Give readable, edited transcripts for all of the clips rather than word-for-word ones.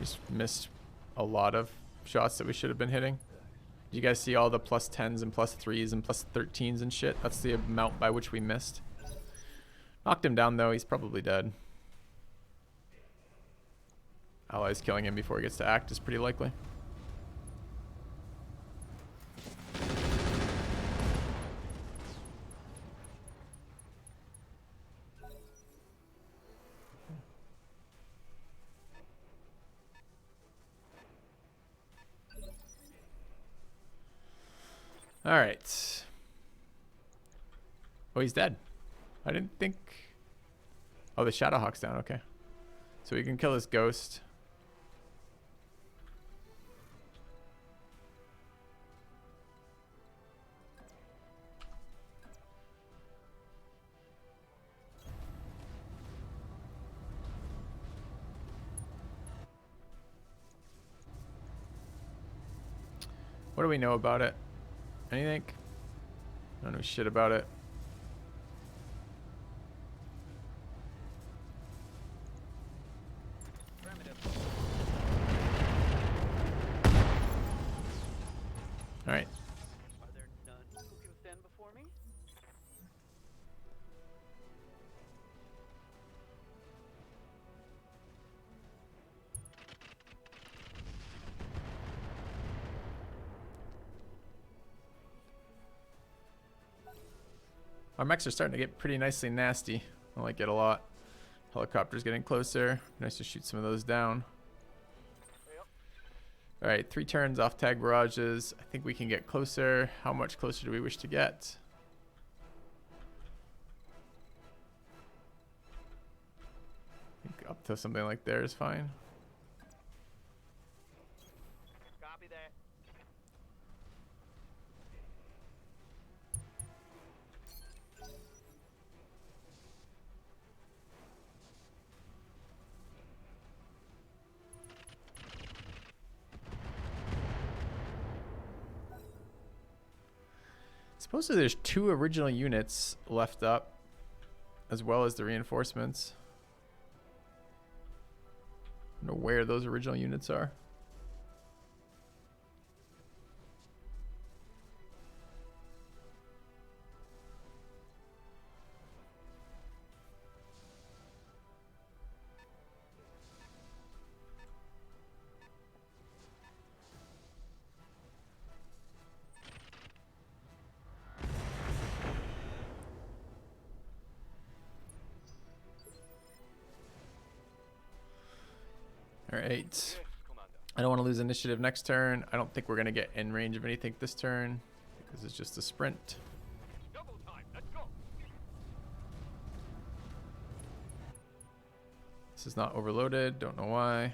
Just missed a lot of shots that we should have been hitting. Do you guys see all the plus 10s and plus 3s and plus 13s and shit? That's the amount by which we missed. Knocked him down though, he's probably dead. Allies killing him before he gets to act is pretty likely. All right. Oh, he's dead. I didn't think... Oh, the Shadowhawk's down. Okay. So we can kill this ghost. What do we know about it? Anything? I don't know shit about it. All right. Are there none who can stand before me? Our mechs are starting to get pretty nicely nasty. I like it a lot. Helicopter's getting closer. Nice to shoot some of those down. All right, 3 turns off tag barrages. I think we can get closer. How much closer do we wish to get? I think up to something like there is fine. Copy that. Supposedly there's 2 original units left up, as well as the reinforcements. I don't know where those original units are. All right. I don't want to lose initiative next turn. I don't think we're going to get in range of anything this turn. This is just a sprint. Double time. Let's go. This is not overloaded. Don't know why.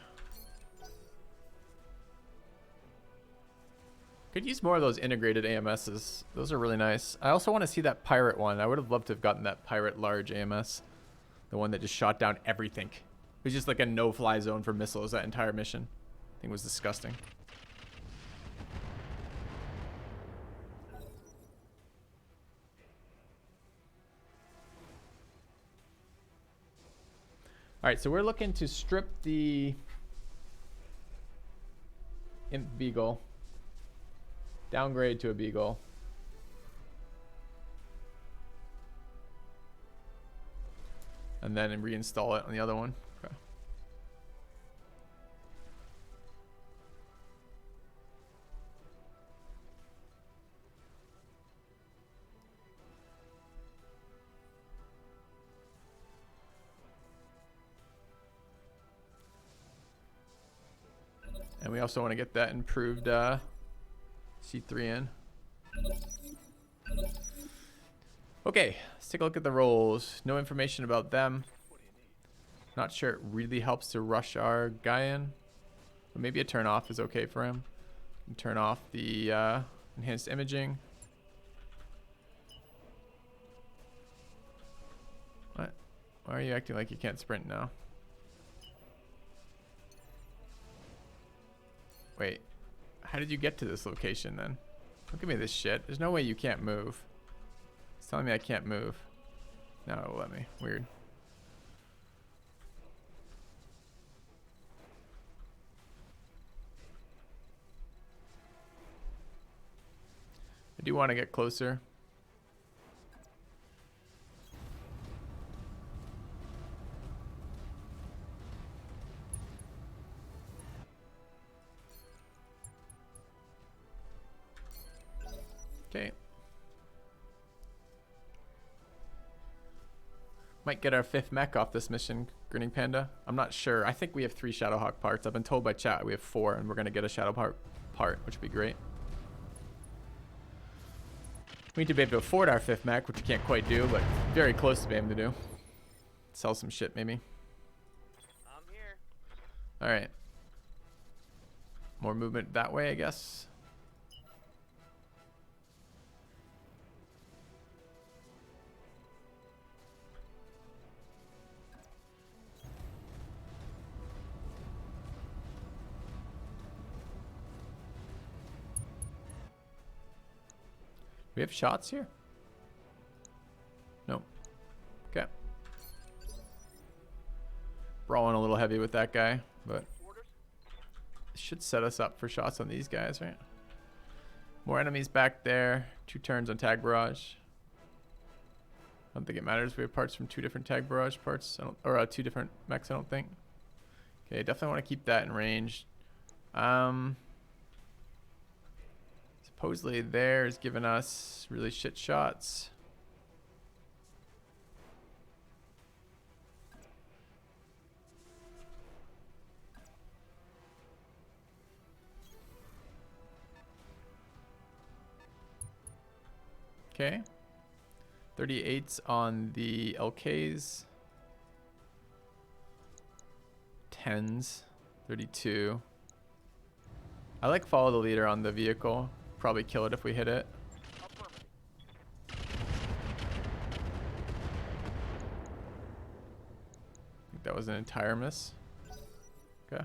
Could use more of those integrated AMSs. Those are really nice. I also want to see that pirate one. I would have loved to have gotten that pirate large AMS. The one that just shot down everything. It was just like a no-fly zone for missiles that entire mission. I think it was disgusting. All right, so we're looking to strip the Imp Beagle, downgrade to a Beagle. And then reinstall it on the other one. Okay. And we also want to get that improved C3 in. Okay, let's take a look at the rolls. No information about them. Not sure it really helps to rush our guy in. But maybe a turn off is okay for him. And turn off the enhanced imaging. What? Why are you acting like you can't sprint now? Wait, how did you get to this location then? Don't give me this shit. There's no way you can't move. It's telling me I can't move. Now it will let me. Weird. do want to get closer. Okay. Might get our 5th mech off this mission, Grinning Panda. I'm not sure. I think we have 3 Shadowhawk parts. I've been told by chat we have 4, and we're going to get a Shadowhawk part, which would be great. We need to be able to afford our 5th mech, which we can't quite do, but very close to being able to do. Sell some shit, maybe. I'm here. Alright. More movement that way, I guess. We have shots here? Nope. Okay. Brawling a little heavy with that guy, but it should set us up for shots on these guys, right? More enemies back there. 2 turns on tag barrage. I don't think it matters. We have parts from 2 different tag barrage parts, or 2 different mechs, I don't think. Okay, definitely want to keep that in range. Supposedly theirs giving us really shit shots. Okay. 38s on the LKs. 10s. 32. I like follow the leader on the vehicle. Probably kill it if we hit it. I think that was an entire miss. Okay.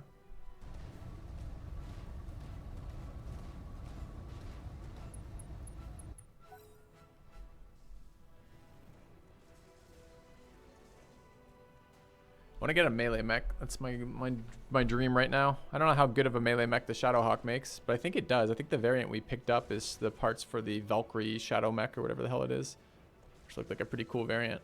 I want to get a melee mech. That's my dream right now. I don't know how good of a melee mech the Shadowhawk makes, but I think it does. I think the variant we picked up is the parts for the Valkyrie Shadow mech or whatever the hell it is, which looked like a pretty cool variant.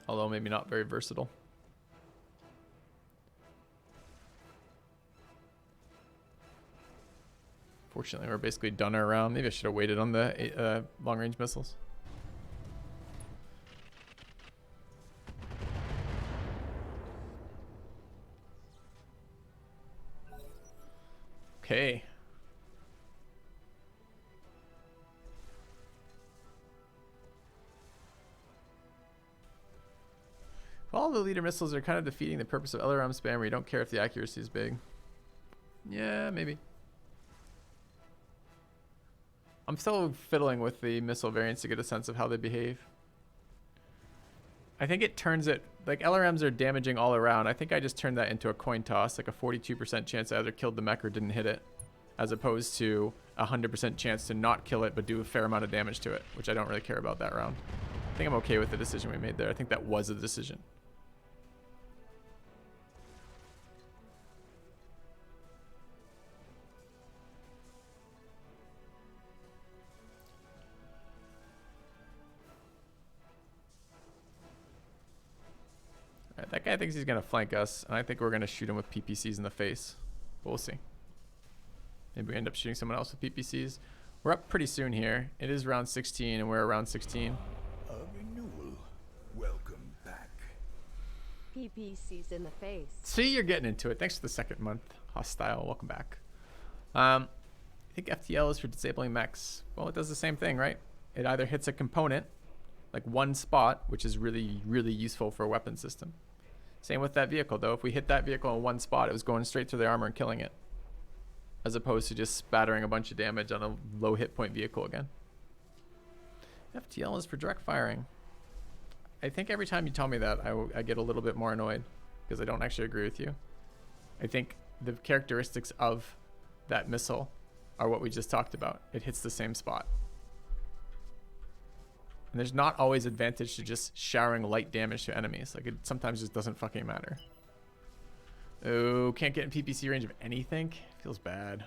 Although maybe not very versatile. Fortunately, we're basically done our round. Maybe I should have waited on the long-range missiles. Okay. All the leader missiles are kind of defeating the purpose of LRM spam where you don't care if the accuracy is big. Yeah, maybe. I'm still fiddling with the missile variants to get a sense of how they behave. I think it turns it, like LRMs are damaging all around. I think I just turned that into a coin toss, like a 42% chance I either killed the mech or didn't hit it, as opposed to a 100% chance to not kill it but do a fair amount of damage to it, which I don't really care about that round. I think I'm okay with the decision we made there. I think that was a decision. Alright, that guy thinks he's going to flank us, and I think we're going to shoot him with PPCs in the face. But we'll see. Maybe we end up shooting someone else with PPCs. We're up pretty soon here. It is round 16, and we're around 16. A renewal. Welcome back. PPCs in the face. See, you're getting into it. Thanks for the 2nd month. Hostile. Welcome back. I think FTL is for disabling mechs. Well, it does the same thing, right? It either hits a component, like one spot, which is really, really useful for a weapon system. Same with that vehicle, though. If we hit that vehicle in one spot, it was going straight through the armor and killing it, as opposed to just spattering a bunch of damage on a low hit point vehicle again. FTL is for direct firing. I think every time you tell me that, I get a little bit more annoyed, because I don't actually agree with you. I think the characteristics of that missile are what we just talked about. It hits the same spot. And there's not always advantage to just showering light damage to enemies. Like, it sometimes just doesn't fucking matter. Oh, can't get in PPC range of anything? Feels bad.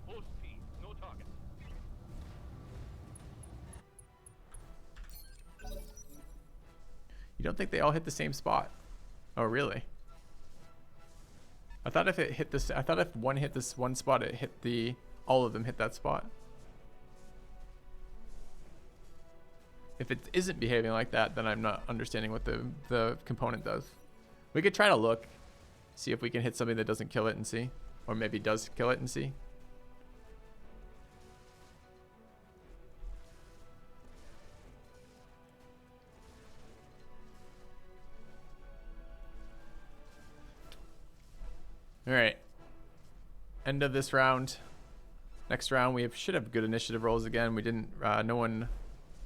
Full speed, no target. You don't think they all hit the same spot? Oh, really? I thought if it hit this, I thought if one hit this one spot, it hit the, all of them hit that spot. If it isn't behaving like that, then I'm not understanding what the component does. We could try to look, see if we can hit something that doesn't kill it and see. Or maybe does kill it and see. Alright. End of this round. Next round we should have good initiative rolls again. We didn't, no one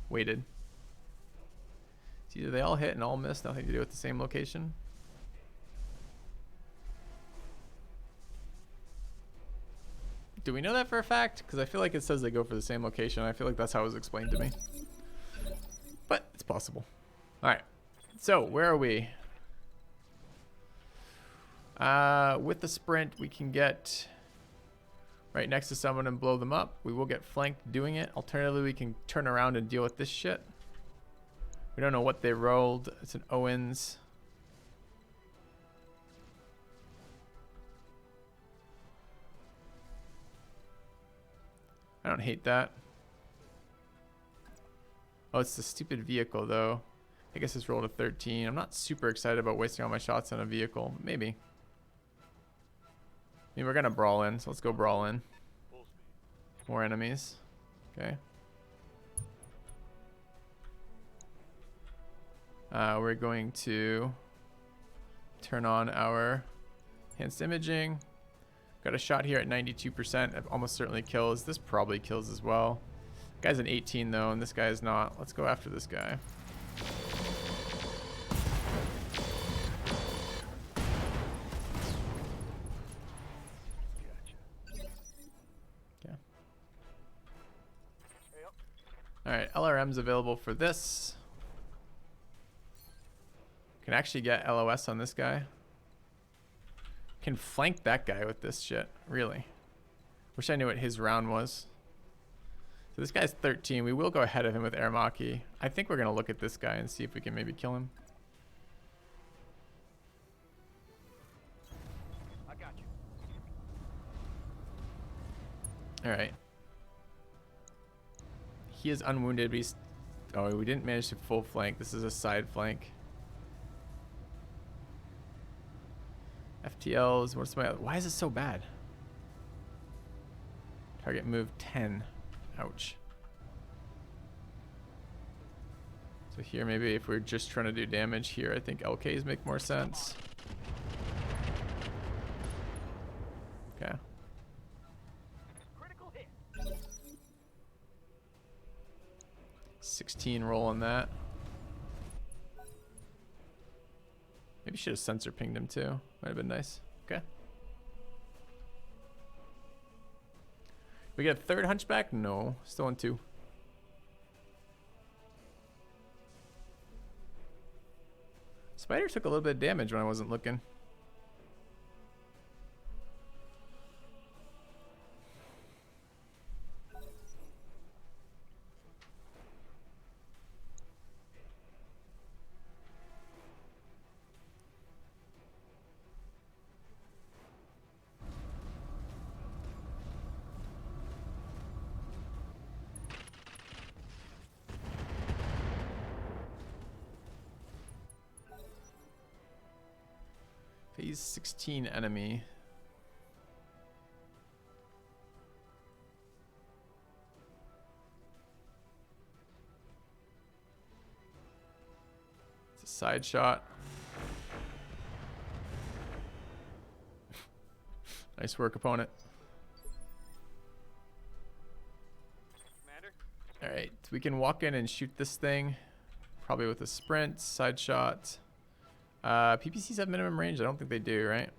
waited. It's either they all hit and all miss, nothing to do with the same location. Do we know that for a fact? Because I feel like it says they go for the same location. I feel like that's how it was explained to me. But it's possible. Alright. So, where are we? With the sprint, we can get right next to someone and blow them up. We will get flanked doing it. Alternatively, we can turn around and deal with this shit. We don't know what they rolled. It's an Owens. I don't hate that. Oh, it's the stupid vehicle, though. I guess it's rolled a 13. I'm not super excited about wasting all my shots on a vehicle. Maybe. I mean, we're going to brawl in, so let's go brawl in. More enemies. Okay. We're going to turn on our enhanced imaging. Got a shot here at 92%. It almost certainly kills. This probably kills as well. Guy's an 18 though, and this guy is not. Let's go after this guy. Okay. Alright, LRM's available for this. Can actually get LOS on this guy. Can flank that guy with this shit. Really. Wish I knew what his round was. So this guy's 13. We will go ahead of him with Aramaki. I think we're going to look at this guy and see if we can maybe kill him. I got you. Alright. He is unwounded, but he's... Oh, we didn't manage to full flank. This is a side flank. FTLs. What's my... Why is it so bad? Target move 10. Ouch. So here, maybe if we're just trying to do damage here, I think LKs make more sense. Okay. Critical hit. 16 roll on that. Maybe should have sensor pinged him too. Might have been nice. Okay. We get a third hunchback? No. Still in 2. Spider took a little bit of damage when I wasn't looking. Phase 16 enemy. It's a side shot. Nice work, opponent. Commander? Alright, we can walk in and shoot this thing. Probably with a sprint, side shot. PPCs have minimum range? I don't think they do, right?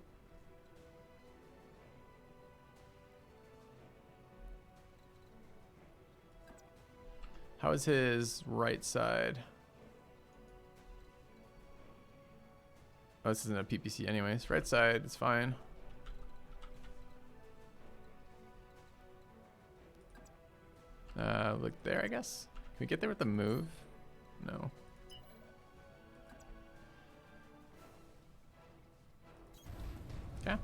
How is his right side? Oh, this isn't a PPC anyways. Right side is fine. Look there, I guess. Can we get there with the move? No. Okay.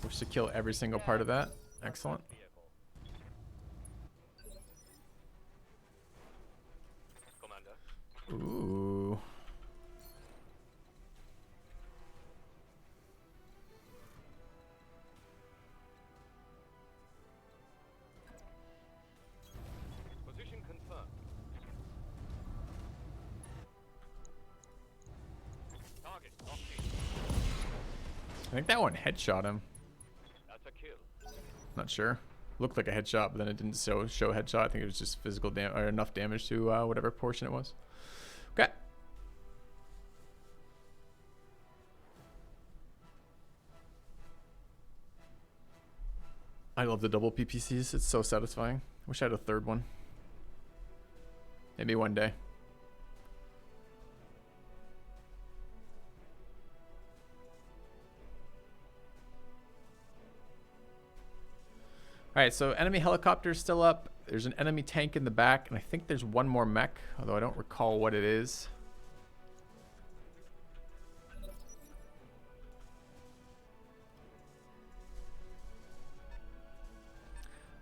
Wish to kill every single part of that. Excellent. Commander. Ooh. Position confirmed. Target locked in. I think that one headshot him. That's a kill. Not sure. Looked like a headshot, but then it didn't show headshot. I think it was just physical damage or enough damage to whatever portion it was. Okay. I love the double PPCs. It's so satisfying. Wish I had a third one. Maybe one day. All right, so enemy helicopter is still up. There's an enemy tank in the back, and I think there's one more mech, although I don't recall what it is.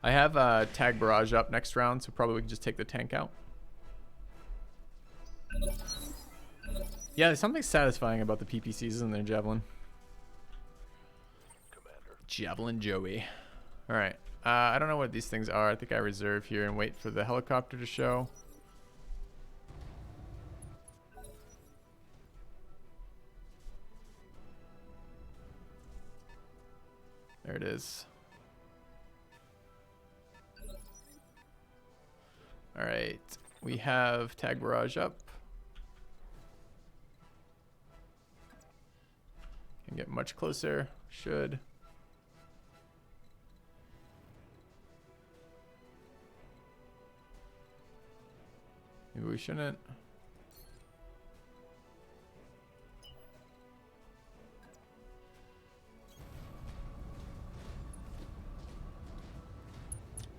I have tag barrage up next round, so probably we can just take the tank out. Yeah, there's something satisfying about the PPCs, isn't there, Javelin? Commander. Javelin Joey. All right. I don't know what these things are. I think I reserve here and wait for the helicopter to show. There it is. All right. We have tag barrage up. Can get much closer. Should. Maybe we shouldn't.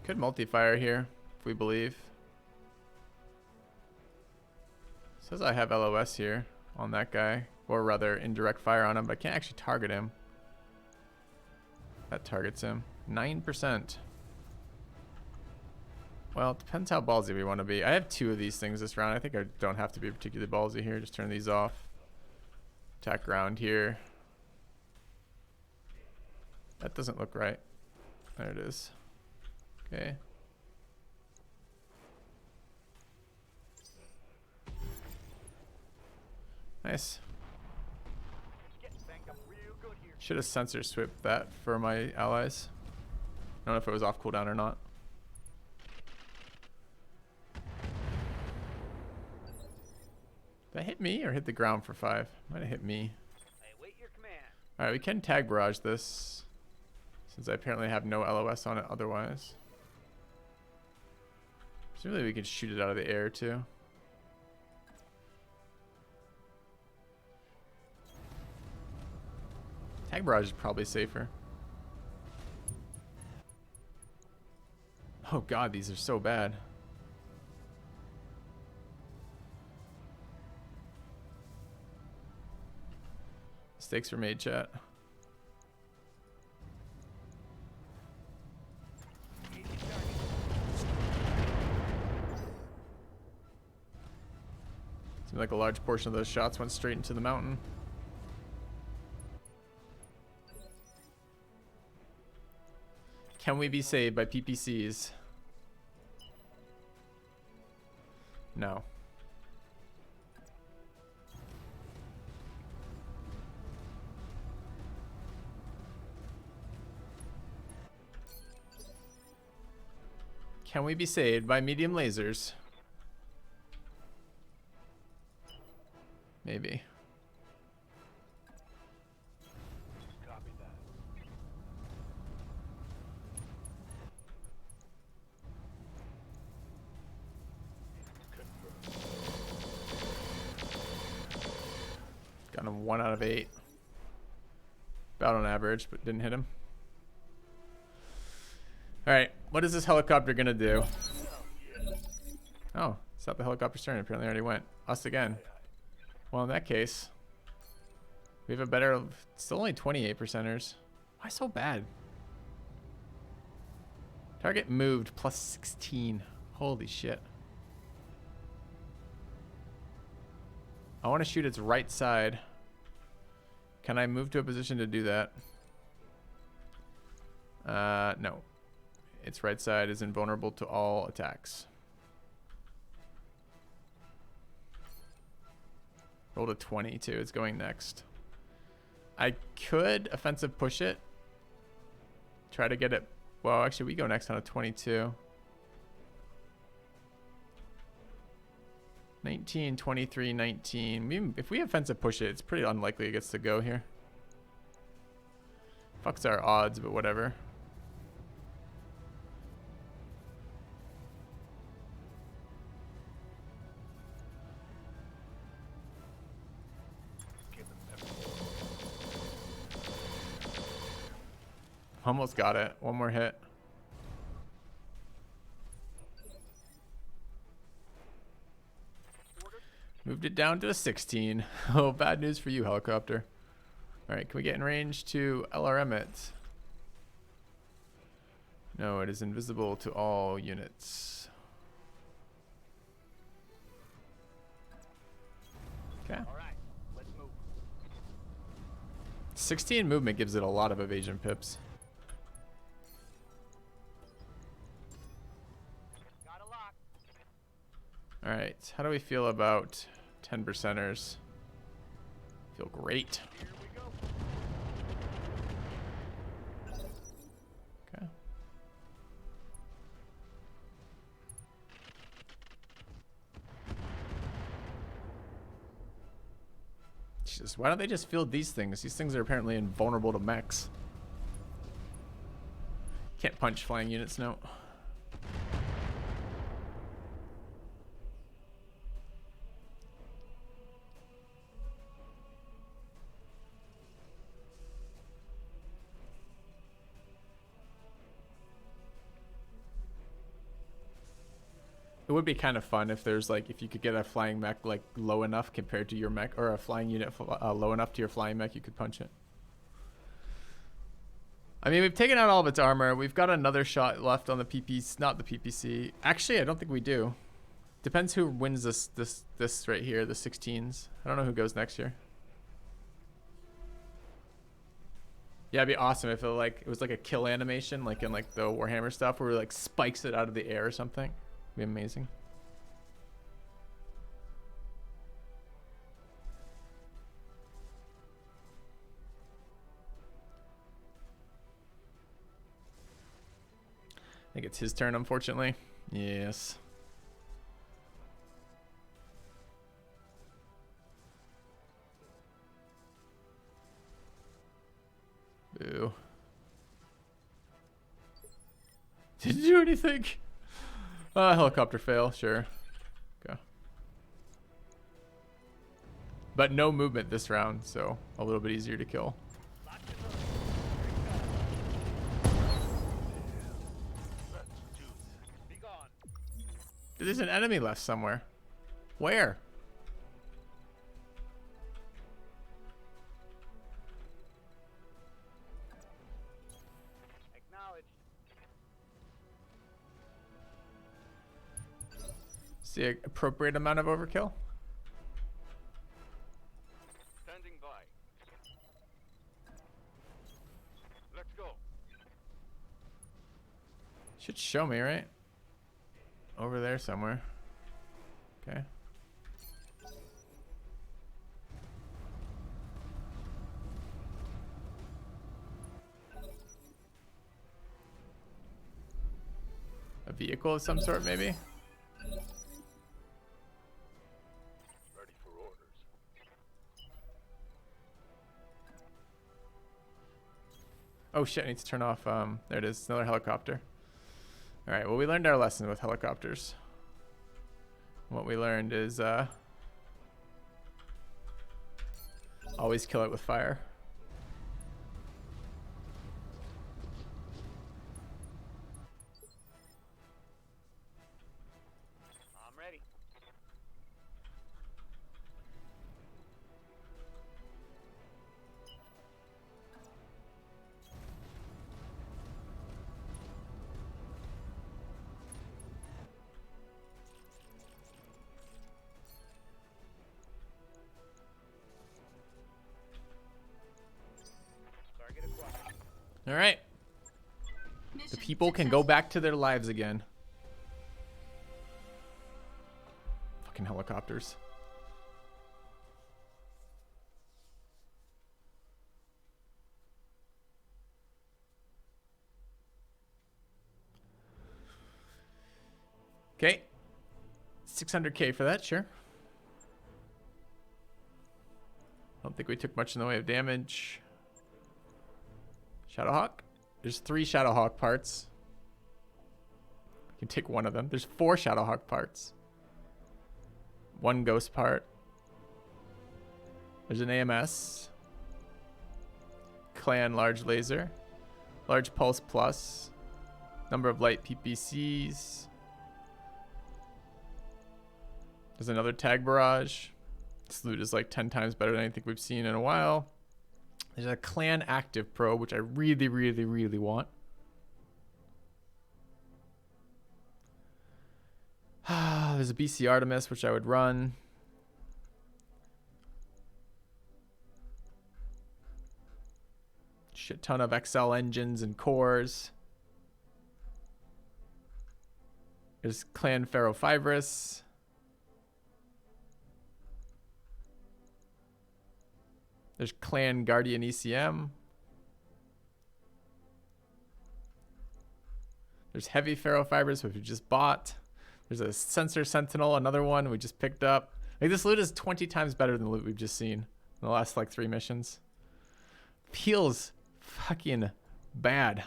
Could multi-fire here, if we believe. Says I have LOS here on that guy, or rather indirect fire on him, but I can't actually target him. That targets him. 9%. Well, it depends how ballsy we want to be. I have 2 of these things this round. I think I don't have to be particularly ballsy here. Just turn these off. Attack ground here. That doesn't look right. There it is. Okay. Nice. Getting banged up real good here. Should have sensor swept that for my allies. I don't know if it was off cooldown or not. Did that hit me or hit the ground for 5? Might have hit me. I await your command. Alright, we can tag barrage this, since I apparently have no LOS on it otherwise. Presumably we could shoot it out of the air too. Tag barrage is probably safer. Oh god, these are so bad. Mistakes were made, chat. Seemed like a large portion of those shots went straight into the mountain. Can we be saved by PPCs? No. Can we be saved by medium lasers? Maybe. Kind of 1 out of 8. About on average, but didn't hit him. Alright, what is this helicopter gonna do? Oh, stop the helicopter's turn. Apparently already went. Us again. Well, in that case, we have a better... Still only 28%ers. Why so bad? Target moved plus 16. Holy shit. I want to shoot its right side. Can I move to a position to do that? No. Its right side is invulnerable to all attacks. Rolled a 20 too. It's going next. I could offensive push it. Try to get it. Well, actually, we go next on a 22. 19, 23, 19. If we offensive push it, it's pretty unlikely it gets to go here. Fucks our odds, but whatever. Almost got it. One more hit. Moved it down to a 16. Oh, bad news for you, helicopter. All right, can we get in range to LRM it? No, it is invisible to all units. Okay. All right, let's move. 16 movement gives it a lot of evasion pips. Got a lock. All right, how do we feel about 10%ers? Feel great. Here we go. Okay. Jesus, why don't they just field these things? These things are apparently invulnerable to mechs. Can't punch flying units, no. It would be kind of fun if there's like, if you could get a flying mech like low enough compared to your mech, or a flying unit low enough to your flying mech, you could punch it. I mean, we've taken out all of its armor. We've got another shot left on the PPC, not the PPC. Actually, I don't think we do. Depends who wins this right here, the 16s. I don't know who goes next year. Yeah, it'd be awesome if it was like a kill animation, like in like the Warhammer stuff, where it like spikes it out of the air or something. Be amazing. I think it's his turn, unfortunately. Yes. Boo. Didn't do anything. Helicopter fail, sure. Okay. But no movement this round, so a little bit easier to kill. Be gone. There's an enemy left somewhere. Where? Acknowledged. See an appropriate amount of overkill? Standing by. Let's go. Should show me, right? Over there somewhere. Okay. A vehicle of some sort, maybe? Ready for orders. Oh shit, I need to turn off, there it is, another helicopter. Alright, well we learned our lesson with helicopters. What we learned is, Always kill it with fire. I'm ready. Target acquired. All right. The people can go back to their lives again. Fucking helicopters. Okay. 600k for that, sure. Don't think we took much in the way of damage. Shadowhawk. There's 3 Shadowhawk parts. We can take one of them. There's 4 Shadowhawk parts. 1 ghost part. There's an AMS. Clan large laser. Large pulse plus. Number of light PPCs. There's another tag barrage. This loot is like 10 times better than anything we've seen in a while. There's a clan active probe, which I really, really, really want. There's a BC Artemis, which I would run. Shit ton of XL engines and cores. There's Clan Ferrofibrous. There's Clan Guardian ECM. There's Heavy Ferrofibrous, which we just bought. There's a Sensor Sentinel, another one we just picked up. Like, this loot is 20 times better than the loot we've just seen in the last like 3 missions. Feels fucking bad.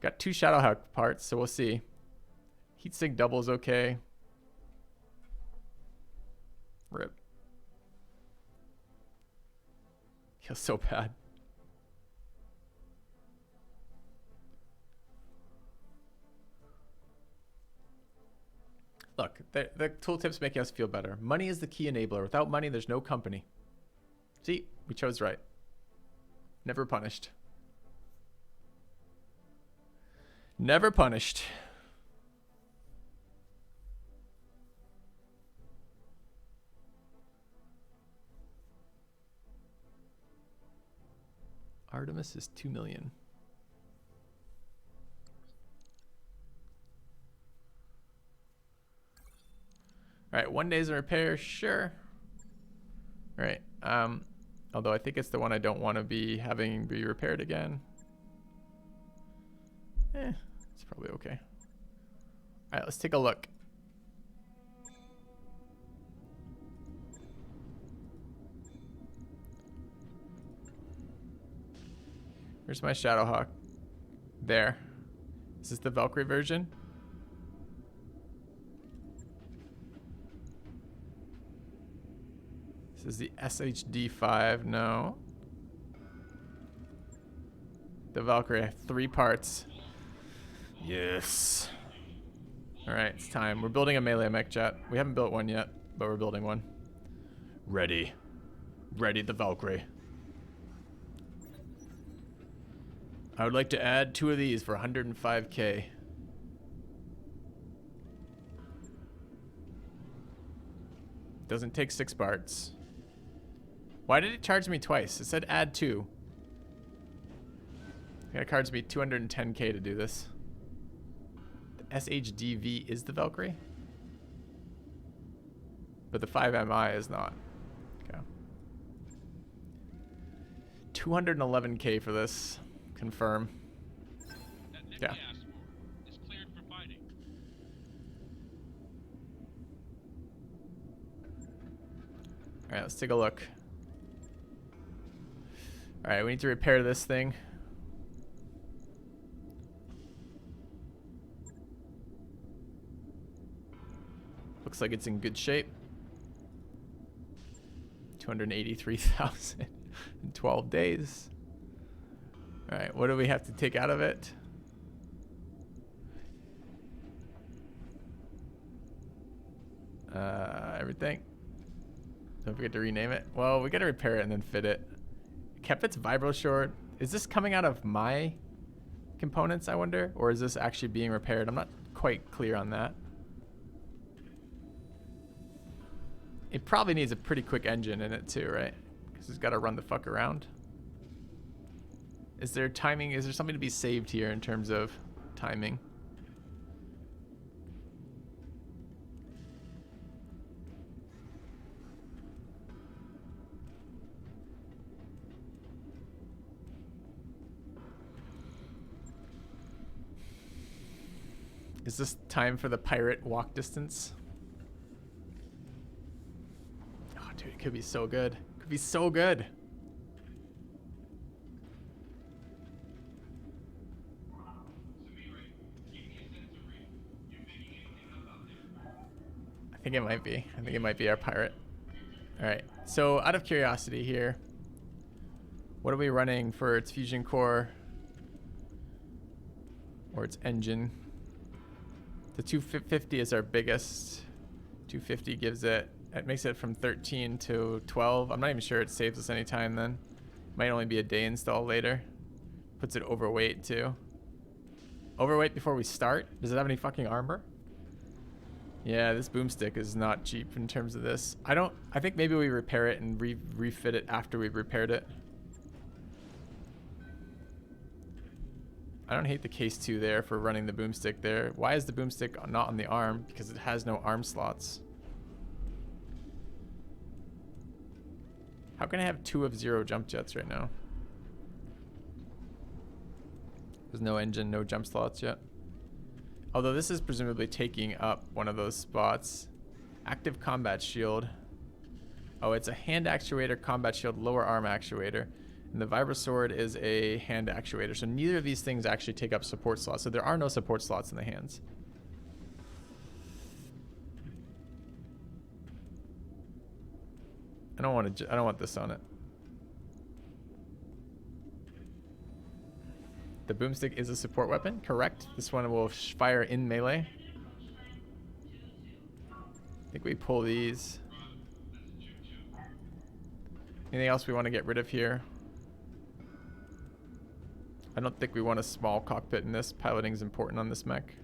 Got 2 Shadowhawk parts, so we'll see. Heatsink double is okay. Rip. Feels so bad. Look, the tooltip's making us feel better. Money is the key enabler. Without money, there's no company. See, we chose right. Never punished. Never punished. Artemis is 2 million. All right, 1 day's in repair, sure. All right, although I think it's the one I don't want to be having be repaired again. It's probably okay. All right, let's take a look. Where's my Shadowhawk? There. Is this the Valkyrie version? This is the SHD5. No. The Valkyrie, 3 parts. Yes. All right, it's time. We're building a melee mech jet. We haven't built one yet, but we're building one. Ready. Ready, the Valkyrie. I would like to add 2 of these for 105k. Doesn't take 6 parts. Why did it charge me twice? It said add 2. It charged me 210k to do this. The SHDV is the Valkyrie, but the 5MI is not. Okay. 211k for this. Confirm. Yeah. Is cleared for fighting. All right, let's take a look. All right, we need to repair this thing. Looks like it's in good shape. 283,000 in 12 days. All right, what do we have to take out of it? Everything. Don't forget to rename it. Well, we got to repair it and then fit it. Kept its vibro short. Is this coming out of my components, I wonder? Or is this actually being repaired? I'm not quite clear on that. It probably needs a pretty quick engine in it too, right? Because it's got to run the fuck around. Is there timing? Is there something to be saved here in terms of timing? Is this time for the pirate walk distance? Oh, dude, it could be so good. Could be so good. I think it might be. I think it might be our pirate. All right. So out of curiosity here, what are we running for its fusion core or its engine? The 250 is our biggest. 250 gives it, it makes it from 13 to 12. I'm not even sure it saves us any time then. Might only be a day install later. Puts it overweight too. Overweight before we start? Does it have any fucking armor? Yeah, this boomstick is not cheap in terms of this. I think maybe we repair it and refit it after we've repaired it. I don't hate the case 2 there for running the boomstick there. Why is the boomstick not on the arm? Because it has no arm slots. How can I have 2 of 0 jump jets right now? There's no engine, no jump slots yet. Although this is presumably taking up one of those spots. Active combat shield. Oh, it's a hand actuator, combat shield, lower arm actuator. And the vibro sword is a hand actuator. So neither of these things actually take up support slots. So there are no support slots in the hands. I don't want this on it. The boomstick is a support weapon, correct? This one will fire in melee. I think we pull these. Anything else we want to get rid of here? I don't think we want a small cockpit in this. Piloting is important on this mech.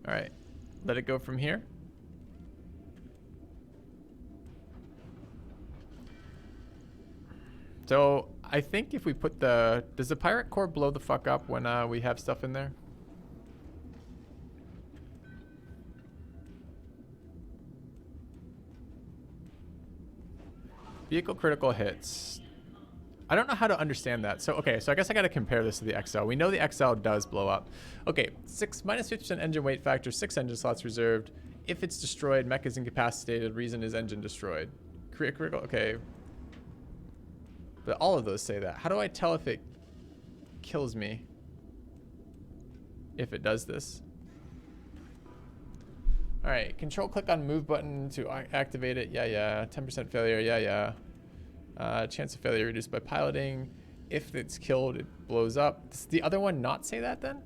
All right, let it go from here. So I think if we put does the pirate core blow the fuck up when we have stuff in there? Vehicle critical hits. I don't know how to understand that. So, okay, so I guess I got to compare this to the XL. We know the XL does blow up. Okay, minus 50% engine weight factor, 6 engine slots reserved. If it's destroyed, mech is incapacitated, reason is engine destroyed. Critical, okay. But all of those say that. How do I tell if it kills me? If it does this. All right, control click on move button to activate it. Yeah. 10% failure. Yeah. Chance of failure reduced by piloting. If it's killed, it blows up. Does the other one not say that then?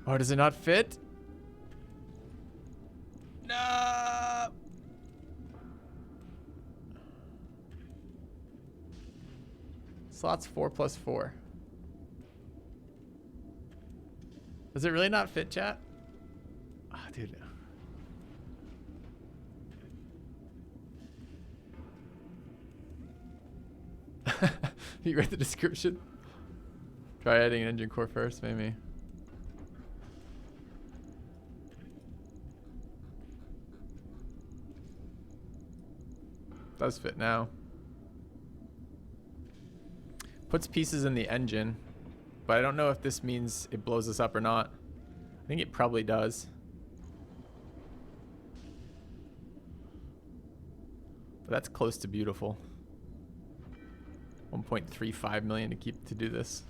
Oh, does it not fit? No. Slots 4+4. Does it really not fit, chat? Oh, dude. You read the description? Try adding an engine core first, maybe. Does fit now. Puts pieces in the engine. But I don't know if this means it blows us up or not. I think it probably does. But that's close to beautiful. 1.35 million to do this.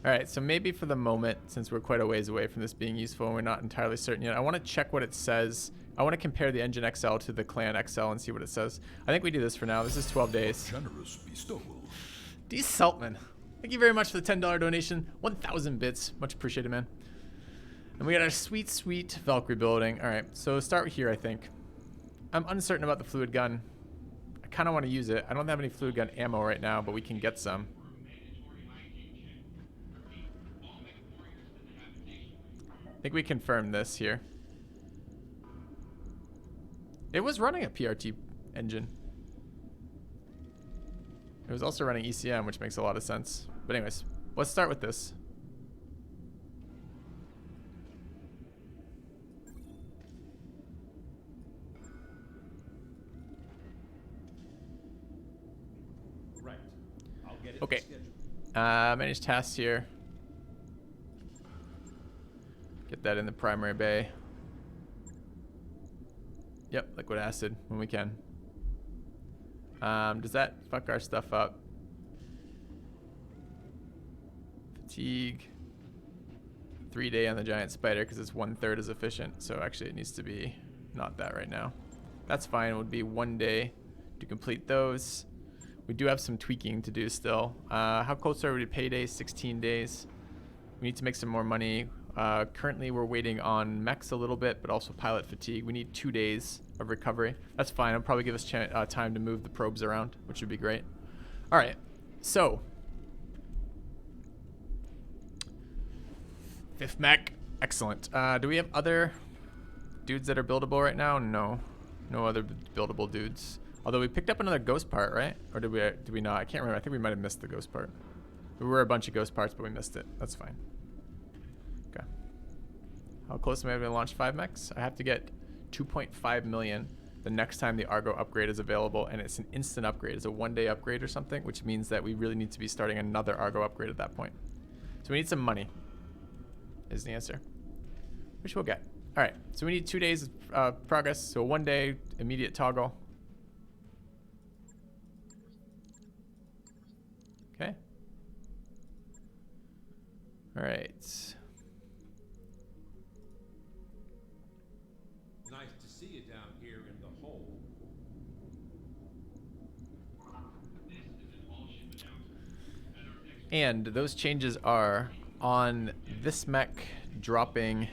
All right, so maybe for the moment, since we're quite a ways away from this being useful and we're not entirely certain yet, I want to check what it says. I want to compare the Engine XL to the Clan XL and see what it says. I think we do this for now. This is 12 days. Generous bestowal. D. Saltman, thank you very much for the $10 donation. 1,000 bits. Much appreciated, man. And we got our sweet, sweet Valkyrie building. All right, so start here, I think. I'm uncertain about the fluid gun. I kind of want to use it. I don't have any fluid gun ammo right now, but we can get some. I think we confirmed this here. It was running a PRT engine. It was also running ECM, which makes a lot of sense. But anyways, let's start with this. Right. I'll get it Okay. scheduled. Manage tasks here. Get that in the primary bay. Yep, liquid acid when we can. Does that fuck our stuff up? Fatigue. 3-day on the giant spider because it's 1/3 as efficient. So actually it needs to be not that right now. That's fine. It would be 1 day to complete those. We do have some tweaking to do still. How close are we to payday? 16 days. We need to make some more money. Currently we're waiting on mechs a little bit, but also pilot fatigue. We need 2 days of recovery. That's fine. It'll probably give us time to move the probes around, which would be great. All right, so 5th mech, excellent. Do we have other dudes that are buildable right now? No, no other buildable dudes. Although we picked up another ghost part, right? Or did we not? I can't remember. I think we might have missed the ghost part. There were a bunch of ghost parts, but we missed it. That's fine. Okay. How close am I to launch 5 mechs? I have to get 2.5 million the next time the Argo upgrade is available, and it's an instant upgrade. It's a 1-day upgrade or something, which means that we really need to be starting another Argo upgrade at that point. So we need some money, is the answer, which we'll get. All right, so we need 2 days of progress, so 1 day immediate toggle. Okay. All right. Nice to see you down here in the hole. And those changes are on this mech dropping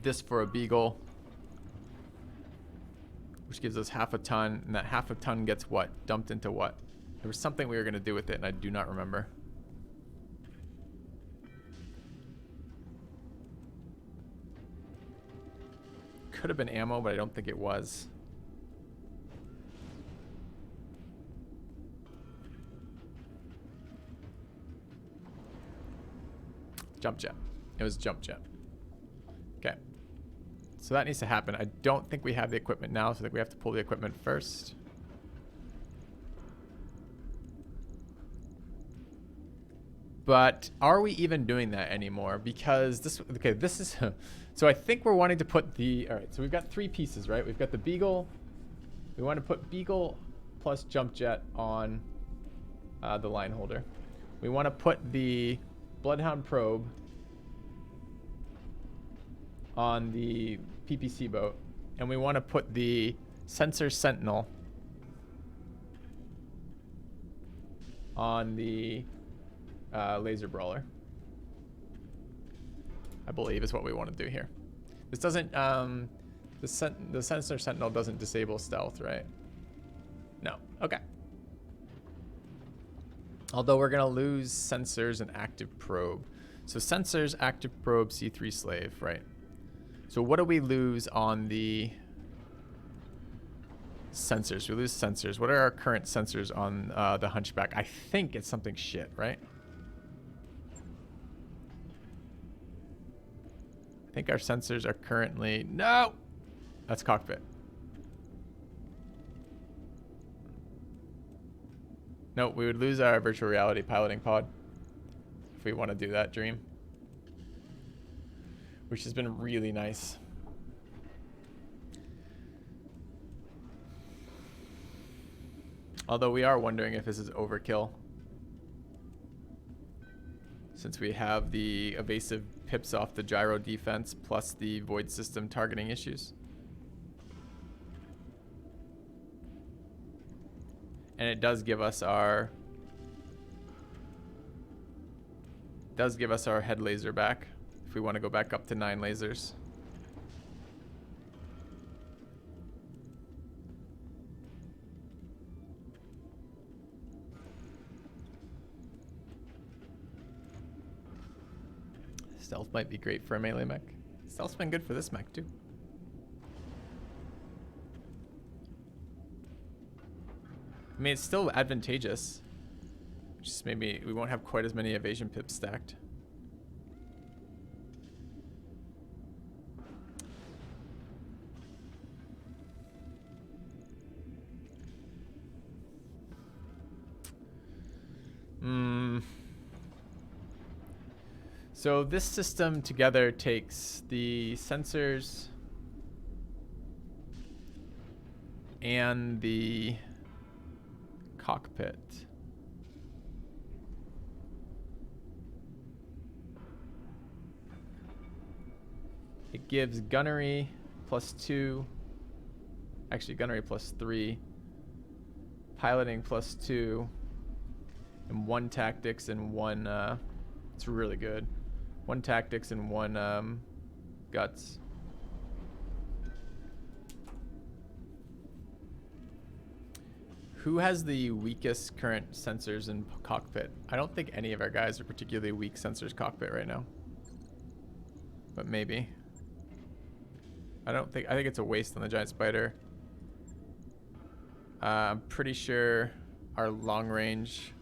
this for a beagle, which gives us half a ton, and that half a ton gets what? Dumped into what? There was something we were going to do with it, and I do not remember. Could have been ammo, but I don't think it was. Jump jet. It was jump jet. Okay. So that needs to happen. I don't think we have the equipment now, so I think we have to pull the equipment first. But are we even doing that anymore? Because this, okay, this is, so I think we're wanting to put the, all right, so we've got 3 pieces, right? We've got the Beagle. We want to put Beagle plus jump jet on the line holder. We want to put the Bloodhound probe on the PPC boat. And we want to put the Sensor Sentinel on the laser brawler, I believe is what we want to do here. This doesn't, the Sensor Sentinel doesn't disable stealth, right? No. Okay. Although we're going to lose sensors and active probe. So sensors, active probe, C3 slave, right? So what do we lose on the sensors? We lose sensors. What are our current sensors on the Hunchback? I think it's something shit, right? I think our sensors are currently, no, that's cockpit. No, we would lose our virtual reality piloting pod if we want to do that dream, which has been really nice. Although we are wondering if this is overkill. since we have the evasive pips off the gyro defense plus the void system targeting issues. And it does give us our head laser back if we want to go back up to 9 lasers. Stealth might be great for a melee mech. Stealth's been good for this mech too. I mean, it's still advantageous. Just maybe we won't have quite as many evasion pips stacked. So this system together takes the sensors and the cockpit. It gives gunnery +2, actually gunnery +3, piloting +2, and 1 tactics and 1, it's really good. 1 tactics and 1 guts. Who has the weakest current sensors in cockpit? I don't think any of our guys are particularly weak sensors cockpit right now. But maybe. I think it's a waste on the giant spider. I'm pretty sure our long range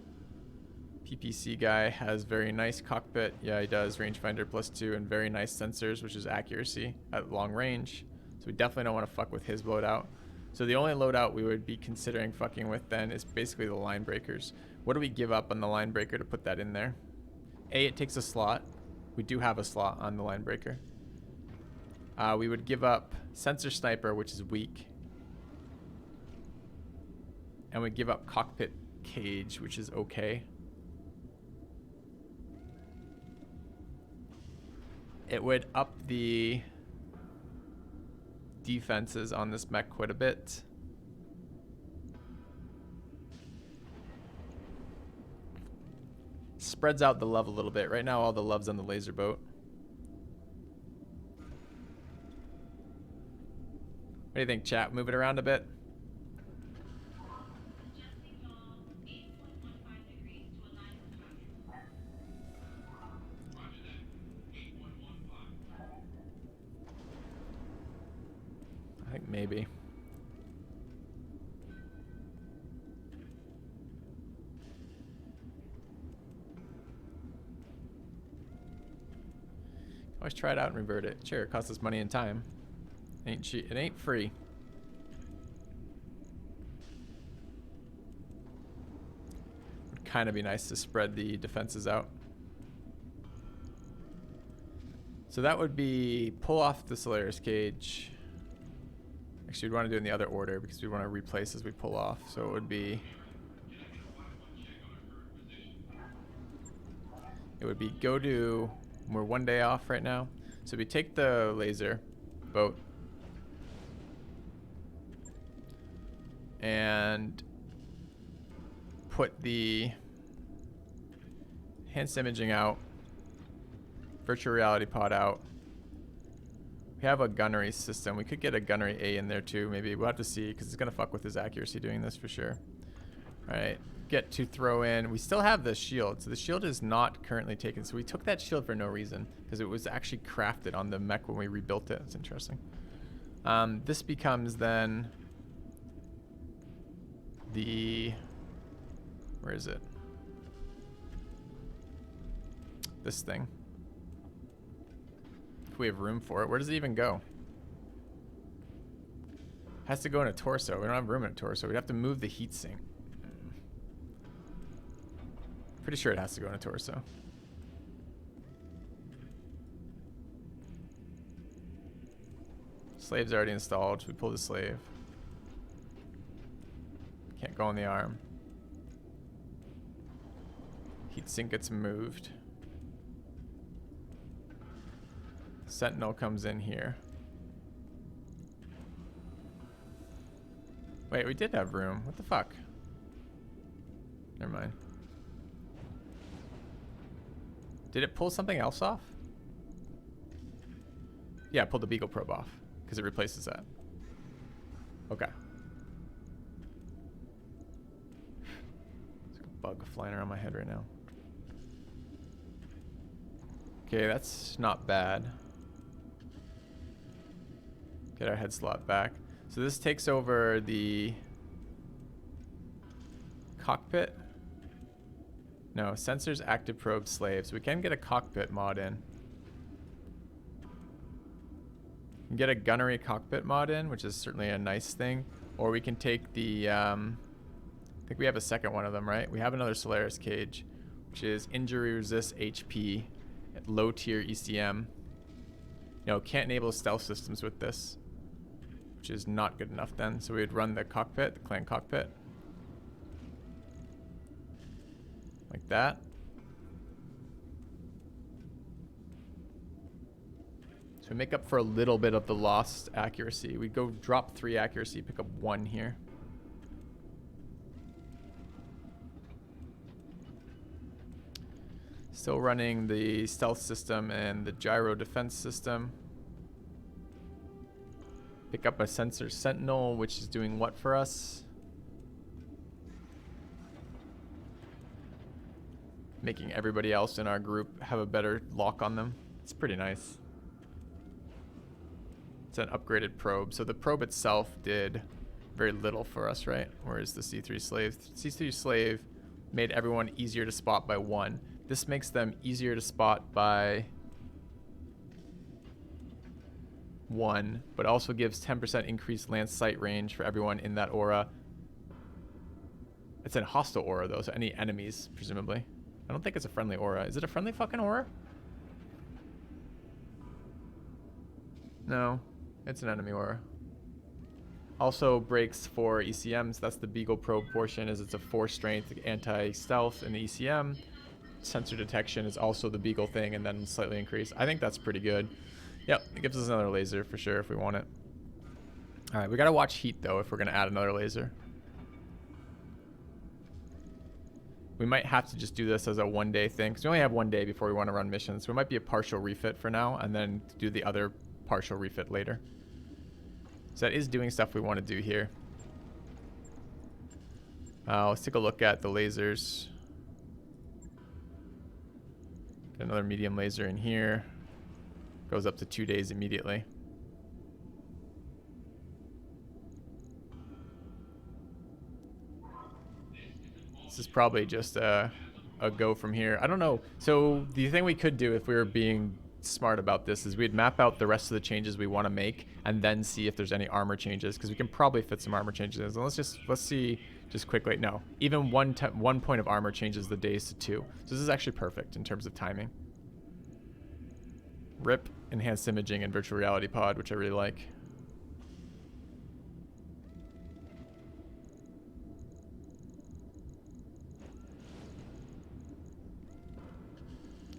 PPC guy has very nice cockpit. Yeah, he does. Rangefinder +2 and very nice sensors, which is accuracy at long range. So we definitely don't want to fuck with his loadout. So the only loadout we would be considering fucking with then is basically the line breakers. What do we give up on the line breaker to put that in there? A, it takes a slot. We do have a slot on the line breaker. We would give up sensor sniper, which is weak. And we give up cockpit cage, which is okay. It would up the defenses on this mech quite a bit. Spreads out the love a little bit. Right now all the love's on the laser boat. What do you think, chat? Move it around a bit. I think maybe. Always try it out and revert it. Sure, it costs us money and time. Ain't cheap. It ain't free. Would kind of be nice to spread the defenses out. So that would be pull off the Solaris cage. Actually, we'd want to do it in the other order because we want to replace as we pull off. So it would be go to, we're 1 day off right now. So we take the laser boat and put the enhanced imaging out, virtual reality pod out. We have a gunnery system. We could get a gunnery A in there too. Maybe we'll have to see because it's gonna fuck with his accuracy doing this for sure. All right, get to throw in. We still have the shield, so the shield is not currently taken. So we took that shield for no reason because it was actually crafted on the mech when we rebuilt it. It's interesting. This becomes then the, where is it? This thing. If we have room for it. Where does it even go? Has to go in a torso. We don't have room in a torso. We'd have to move the heatsink. Pretty sure it has to go in a torso. Slave's already installed. We pull the slave. Can't go on the arm. Heatsink gets moved. Sentinel comes in here. Wait, we did have room. What the fuck? Never mind. Did it pull something else off? Yeah, pull the Beagle probe off because it replaces that. Okay. There's a bug flying around my head right now. Okay, that's not bad. Get our head slot back. So this takes over the cockpit. No, sensors, active probe, slaves. We can get a cockpit mod in. We can get a gunnery cockpit mod in, which is certainly a nice thing. Or we can take the, I think we have a second one of them, right? We have another Solaris cage, which is injury resist HP at low tier ECM. No, can't enable stealth systems with this, which is not good enough then. So we'd run the cockpit, the clan cockpit. Like that. So we make up for a little bit of the lost accuracy. We go drop 3 accuracy, pick up 1 here. Still running the stealth system and the gyro defense system. Pick up a sensor sentinel, which is doing what for us? Making everybody else in our group have a better lock on them. It's pretty nice. It's an upgraded probe. So the probe itself did very little for us, right? Whereas the C3 slave. C3 slave made everyone easier to spot by 1. This makes them easier to spot by 1, but also gives 10% increased lance sight range for everyone in that aura. It's a hostile aura though, so any enemies, presumably. I don't think it's a friendly aura. Is it a friendly fucking aura? No, it's an enemy aura. Also breaks 4 ECMs. That's the Beagle probe portion, is it's a 4 strength anti-stealth in the ECM. Sensor detection is also the Beagle thing and then slightly increased. I think that's pretty good. Yep, it gives us another laser for sure if we want it. Alright, we gotta watch heat though if we're gonna add another laser. We might have to just do this as a 1-day thing, because we only have 1 day before we want to run missions. So it might be a partial refit for now, and then do the other partial refit later. So that is doing stuff we want to do here. Let's take a look at the lasers. Get another medium laser in here. Goes up to 2 days immediately. This is probably just a go from here. I don't know. So the thing we could do if we were being smart about this is we'd map out the rest of the changes we want to make and then see if there's any armor changes, because we can probably fit some armor changes in. Let's see just quickly. No, even one point of armor changes the days to 2. So this is actually perfect in terms of timing. RIP enhanced imaging and virtual reality pod, which I really like.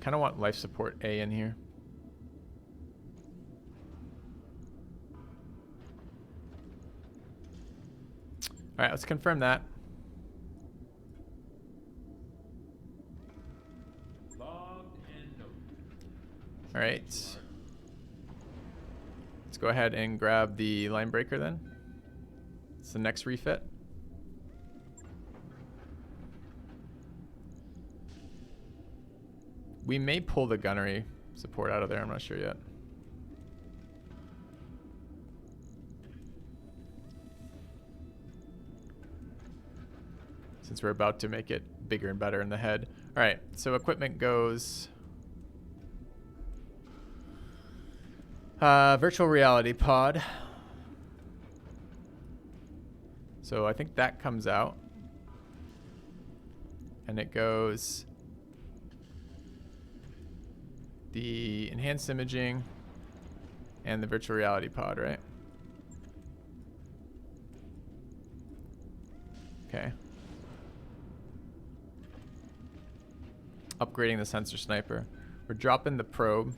Kind of want life support A in here. All right, let's confirm that. Logged and noted. All right. Let's go ahead and grab the line breaker then. It's the next refit. We may pull the gunnery support out of there. I'm not sure yet. Since we're about to make it bigger and better in the head. All right, so equipment goes virtual reality pod. So I think that comes out. And it goes the enhanced imaging and the virtual reality pod, right? Okay. Upgrading the sensor sniper. We're dropping the probe.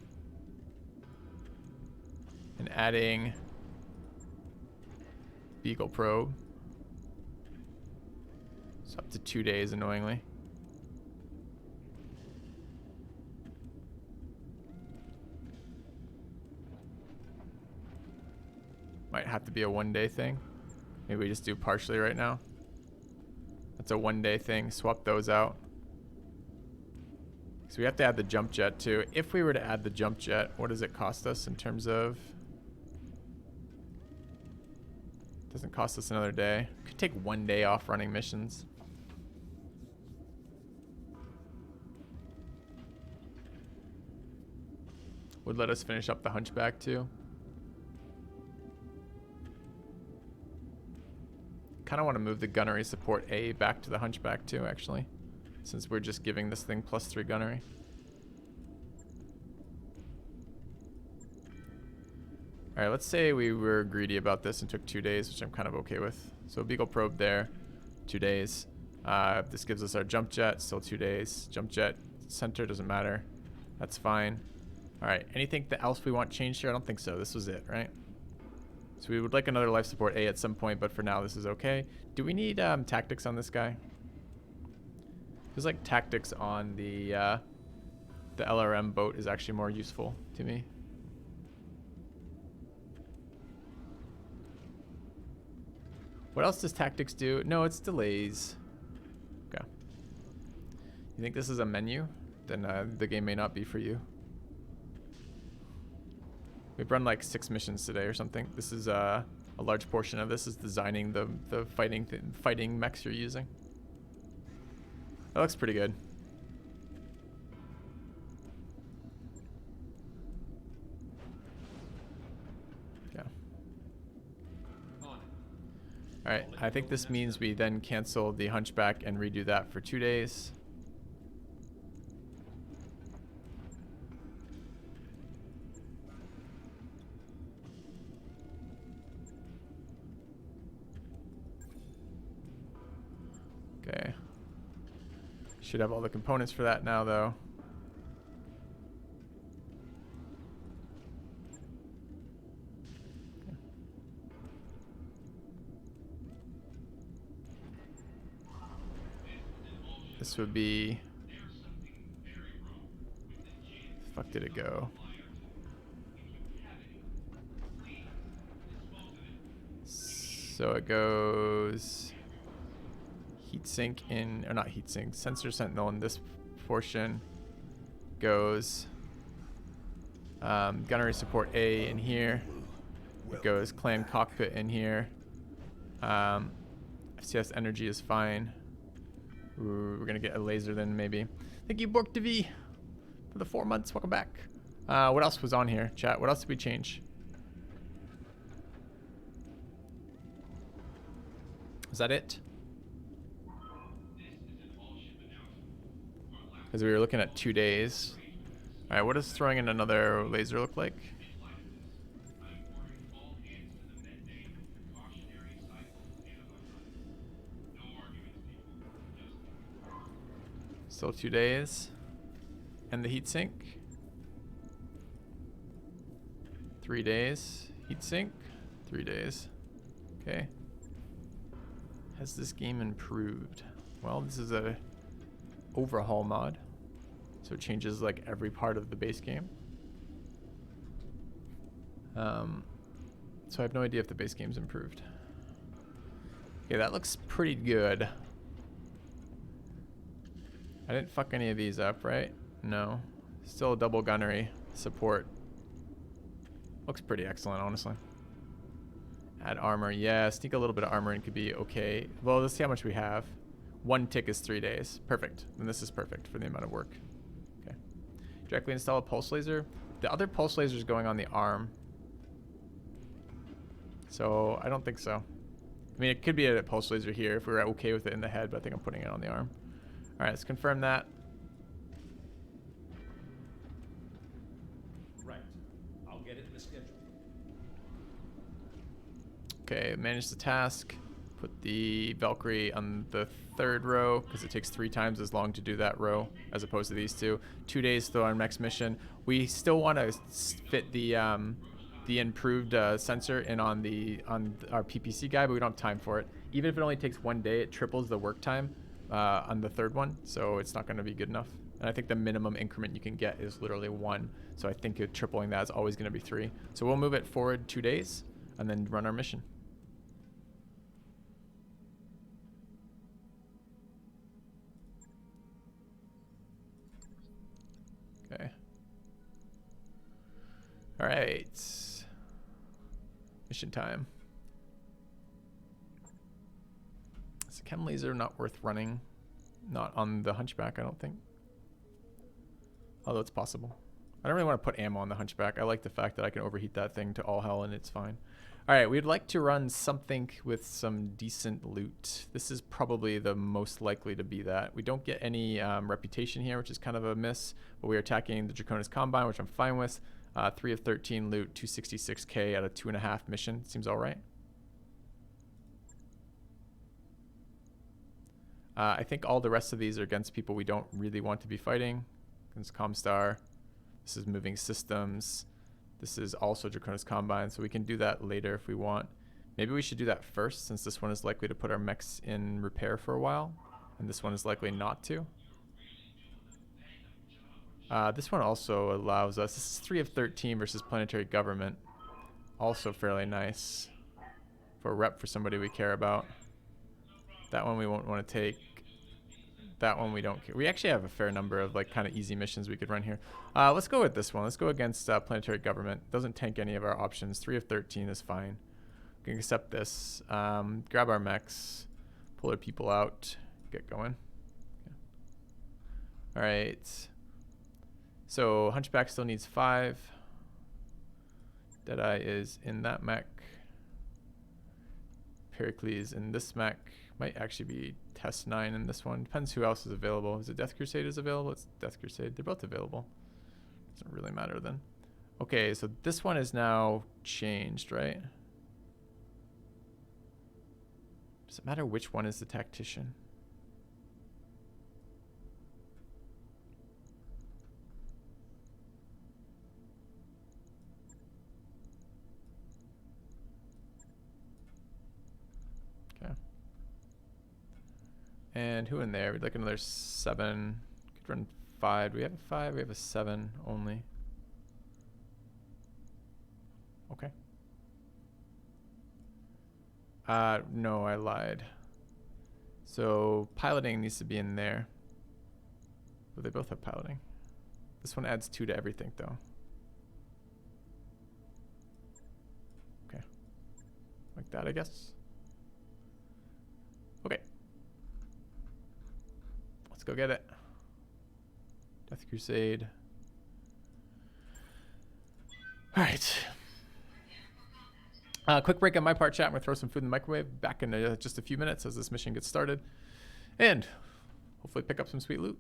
and adding Beagle Probe. So up to 2 days, annoyingly. Might have to be a 1 day thing. Maybe we just do partially right now. That's a 1 day thing. Swap those out. So we have to add the jump jet too. If we were to add the jump jet, what does it cost us in terms of... Doesn't cost us another day. Could take 1 day off running missions. Would let us finish up the Hunchback too. Kind of want to move the gunnery support A back to the Hunchback too, actually, since we're just giving this thing +3 gunnery. All right, let's say we were greedy about this and took 2 days, which I'm kind of okay with. So Beagle Probe there, 2 days. This gives us our jump jet, still 2 days. Jump jet center doesn't matter. That's fine. All right, anything else we want changed here? I don't think so. This was it, right? So we would like another life support A at some point, but for now this is okay. Do we need tactics on this guy? Feels like tactics on the LRM boat is actually more useful to me. What else does tactics do? No, it's delays. Okay. You think this is a menu? Then the game may not be for you. We've run like 6 missions today or something. This is a large portion of this is designing the fighting mechs you're using. That looks pretty good. Yeah. Alright, I think this means we then cancel the Hunchback and redo that for 2 days. Okay. Should have all the components for that now, though. Okay. This would be... The fuck did it go? So it goes... Heatsink in, or not heatsink, sensor sentinel in this portion goes gunnery support A in here. It goes clan cockpit in here. FCS energy is fine. Ooh, we're gonna get a laser then maybe. Thank you, Bork TV, for the 4 months. Welcome back. What else was on here, chat? What else did we change? Is that it? Because we were looking at 2 days. All right, what does throwing in another laser look like? Still 2 days. And the heatsink. 3 days. Heatsink. 3 days. Okay. Has this game improved? Well, this is a overhaul mod, so it changes like every part of the base game. So I have no idea if the base game's improved. Okay, that looks pretty good. I didn't fuck any of these up, right? No. Still a double gunnery support. Looks pretty excellent, honestly. Add armor. Yeah, sneak a little bit of armor in could be okay. Well, let's see how much we have. 1 tick is 3 days. Perfect. Then this is perfect for the amount of work. Okay. Directly install a pulse laser. The other pulse laser is going on the arm. So I don't think so. I mean, it could be a pulse laser here if we were okay with it in the head, but I think I'm putting it on the arm. All right, let's confirm that. Right. I'll get it in the schedule. Okay, manage the task. Put the Valkyrie on the 3rd row because it takes 3 times as long to do that row as opposed to these 2. 2 days to our next mission. We still want to fit the the improved sensor in on our PPC guy, but we don't have time for it. Even if it only takes 1 day, it triples the work time on the third one, so it's not going to be good enough. And I think the minimum increment you can get is literally 1, so I think tripling that is always going to be 3. So we'll move it forward 2 days and then run our mission. Okay. All right. Mission time. Is the chem laser not worth running? Not on the Hunchback, I don't think. Although it's possible. I don't really want to put ammo on the Hunchback. I like the fact that I can overheat that thing to all hell and it's fine. All right, we'd like to run something with some decent loot. This is probably the most likely to be that. We don't get any reputation here, which is kind of a miss, but we are attacking the Draconis Combine, which I'm fine with. 3 of 13 loot, 266k out of 2.5 mission. Seems all right. I think all the rest of these are against people we don't really want to be fighting. Against Comstar. This is moving systems. This is also Draconis Combine, so we can do that later if we want. Maybe we should do that first, since this one is likely to put our mechs in repair for a while, and this one is likely not to. This one also allows us, this is 3 of 13 versus Planetary Government. Also fairly nice for a rep for somebody we care about. That one we won't want to take. That one we don't care. We actually have a fair number of like kind of easy missions we could run here. Let's go with this one. Let's go against Planetary Government. Doesn't tank any of our options. 3 of 13 is fine. We can accept this. Grab our mechs. Pull our people out. Get going. Okay. All right. So Hunchback still needs 5. Deadeye is in that mech. Pericles in this mech. Might actually be Test 9 in this one. Depends who else is available. Is it Death Crusade is available? It's Death Crusade. They're both available. Doesn't really matter then. Okay, so this one is now changed, right? Does it matter which one is the Tactician? Okay. And who in there? We'd like another 7. Could run 5. Do we have a 5? We have a 7 only. Okay. No, I lied. So piloting needs to be in there. But they both have piloting. This one adds 2 to everything though. Okay. Like that, I guess. Okay. Let's go get it. Death Crusade. All right. Quick break on my part, chat. I'm going to throw some food in the microwave. Back in just a few minutes as this mission gets started. And hopefully pick up some sweet loot.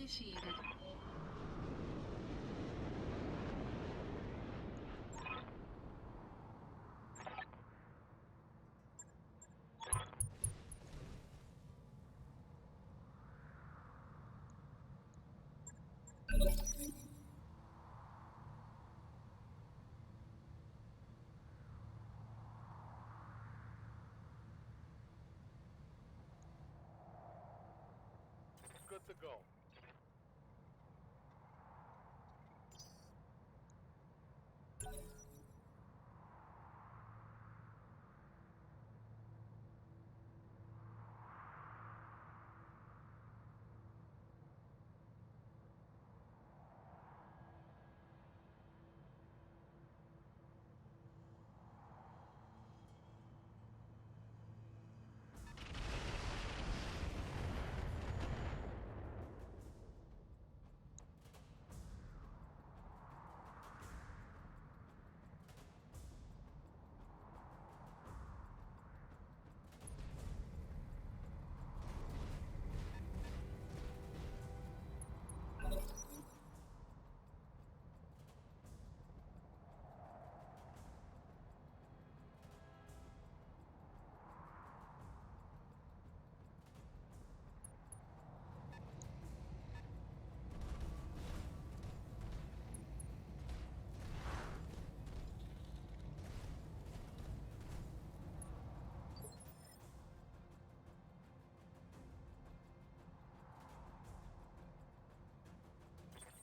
initiated. Good to go.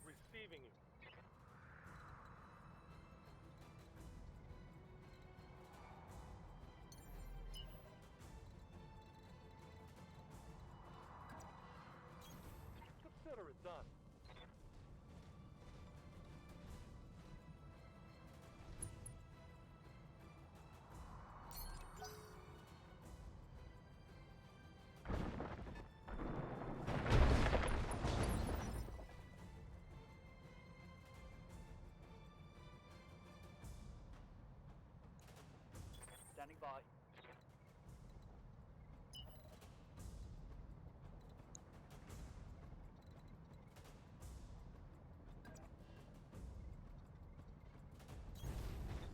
Receiving you. Consider it done. Standing by.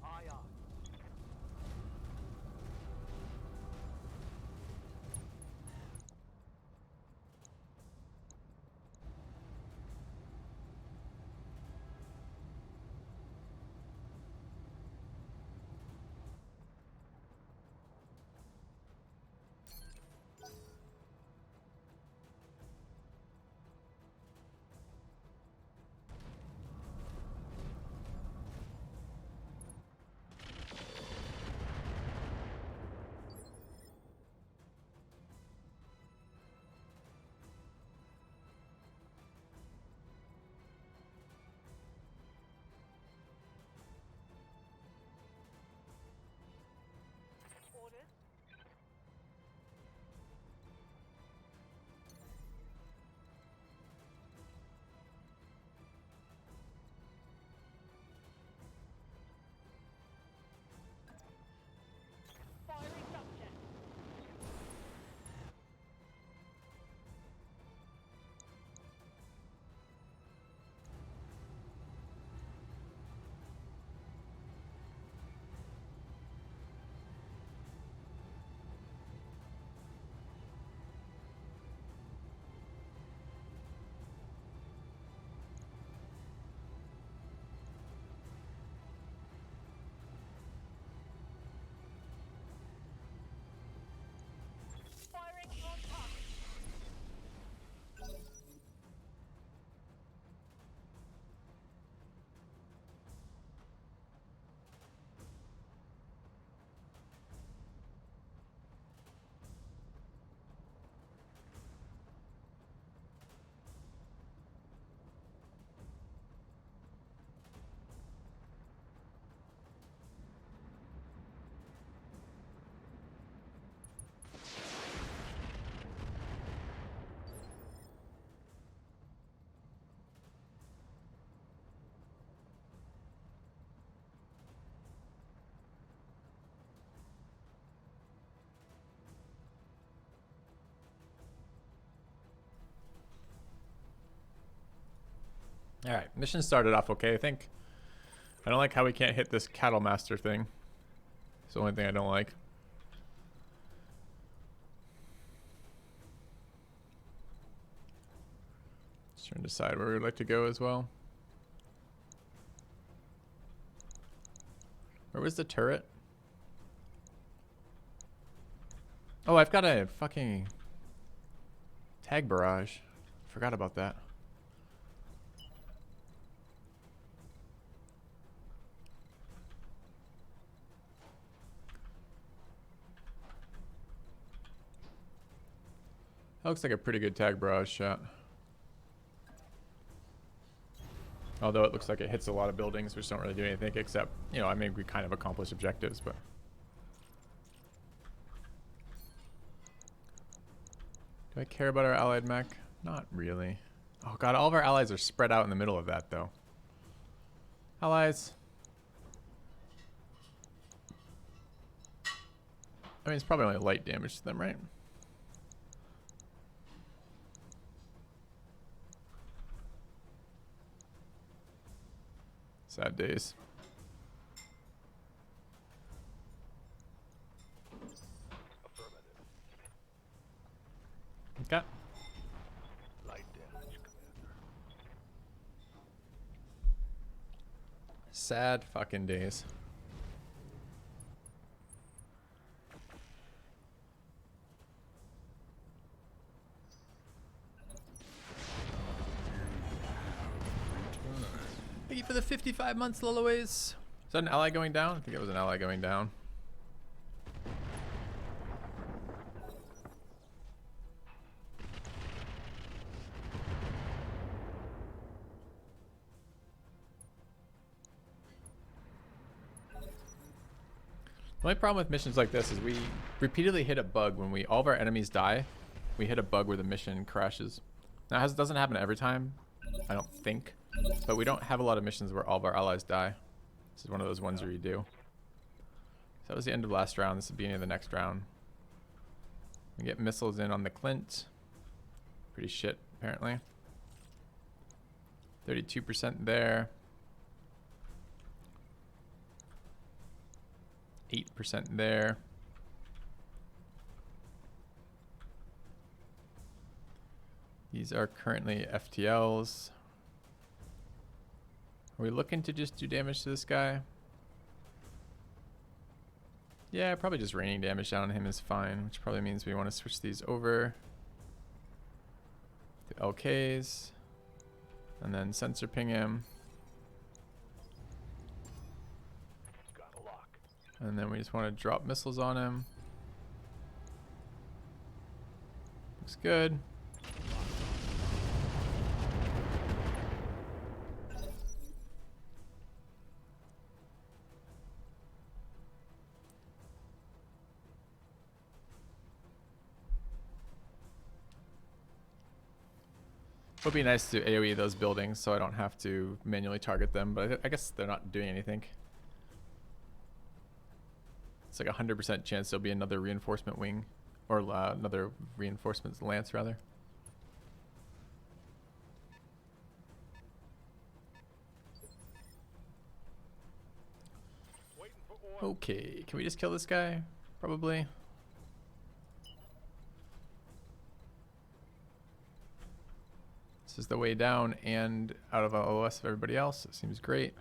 Aye, aye. All right, mission started off okay, I think. I don't like how we can't hit this cattle master thing. It's the only thing I don't like. Just trying to decide where we'd like to go as well. Where was the turret? Oh, I've got a fucking tag barrage. Forgot about that. That looks like a pretty good tag barrage shot. Although it looks like it hits a lot of buildings, which don't really do anything except, you know, I mean, we kind of accomplish objectives, but... Do I care about our allied mech? Not really. Oh god, all of our allies are spread out in the middle of that, though. Allies. I mean, it's probably only light damage to them, right? Sad days. Okay. Light damage, Commander. Sad fucking days. Thank you for the 55 months, Lullaways. Is that an ally going down? I think it was an ally going down. The only problem with missions like this is we repeatedly hit a bug when all of our enemies die. We hit a bug where the mission crashes. Now, it doesn't happen every time, I don't think, but we don't have a lot of missions where all of our allies die. This is one of those ones where you do. So that was the end of last round. This is the beginning of the next round. We get missiles in on the Clint. Pretty shit, apparently. 32% there. 8% there. These are currently FTLs. Are we looking to just do damage to this guy? Yeah, probably just raining damage down on him is fine, which probably means we want to switch these over to LKs and then sensor ping him. Got a lock. And then we just want to drop missiles on him. Looks good. It would be nice to AoE those buildings so I don't have to manually target them, but I guess they're not doing anything. It's like a 100% chance there'll be another reinforcement wing, or another reinforcement lance rather. Waiting for oil. Okay, can we just kill this guy? Probably. This is the way down and out of OS of everybody else. It seems great.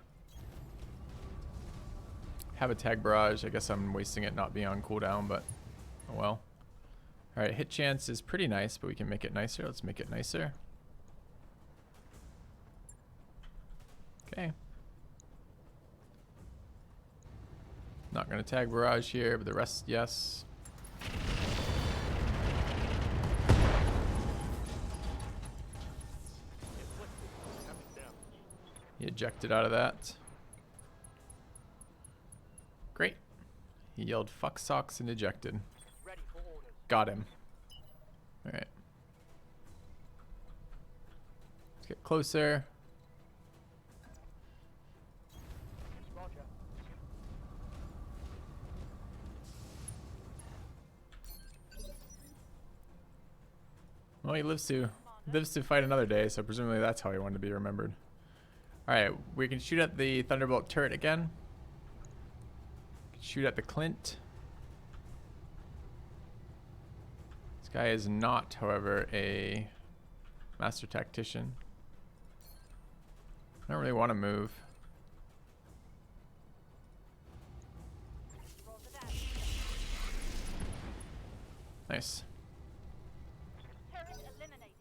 Have a tag barrage. I guess I'm wasting it not being on cooldown, but oh well. Alright, hit chance is pretty nice, but we can make it nicer. Let's make it nicer. Okay. Not gonna tag barrage here, but the rest, yes. He ejected out of that. Great. He yelled fuck socks and ejected. Ready for orders. Got him. Alright. Let's get closer. Roger. Well, he lives to fight another day, so presumably that's how he wanted to be remembered. Alright, we can shoot at the Thunderbolt turret again. Shoot at the Clint. This guy is not, however, a master tactician. I don't really want to move. Nice. Turret eliminated.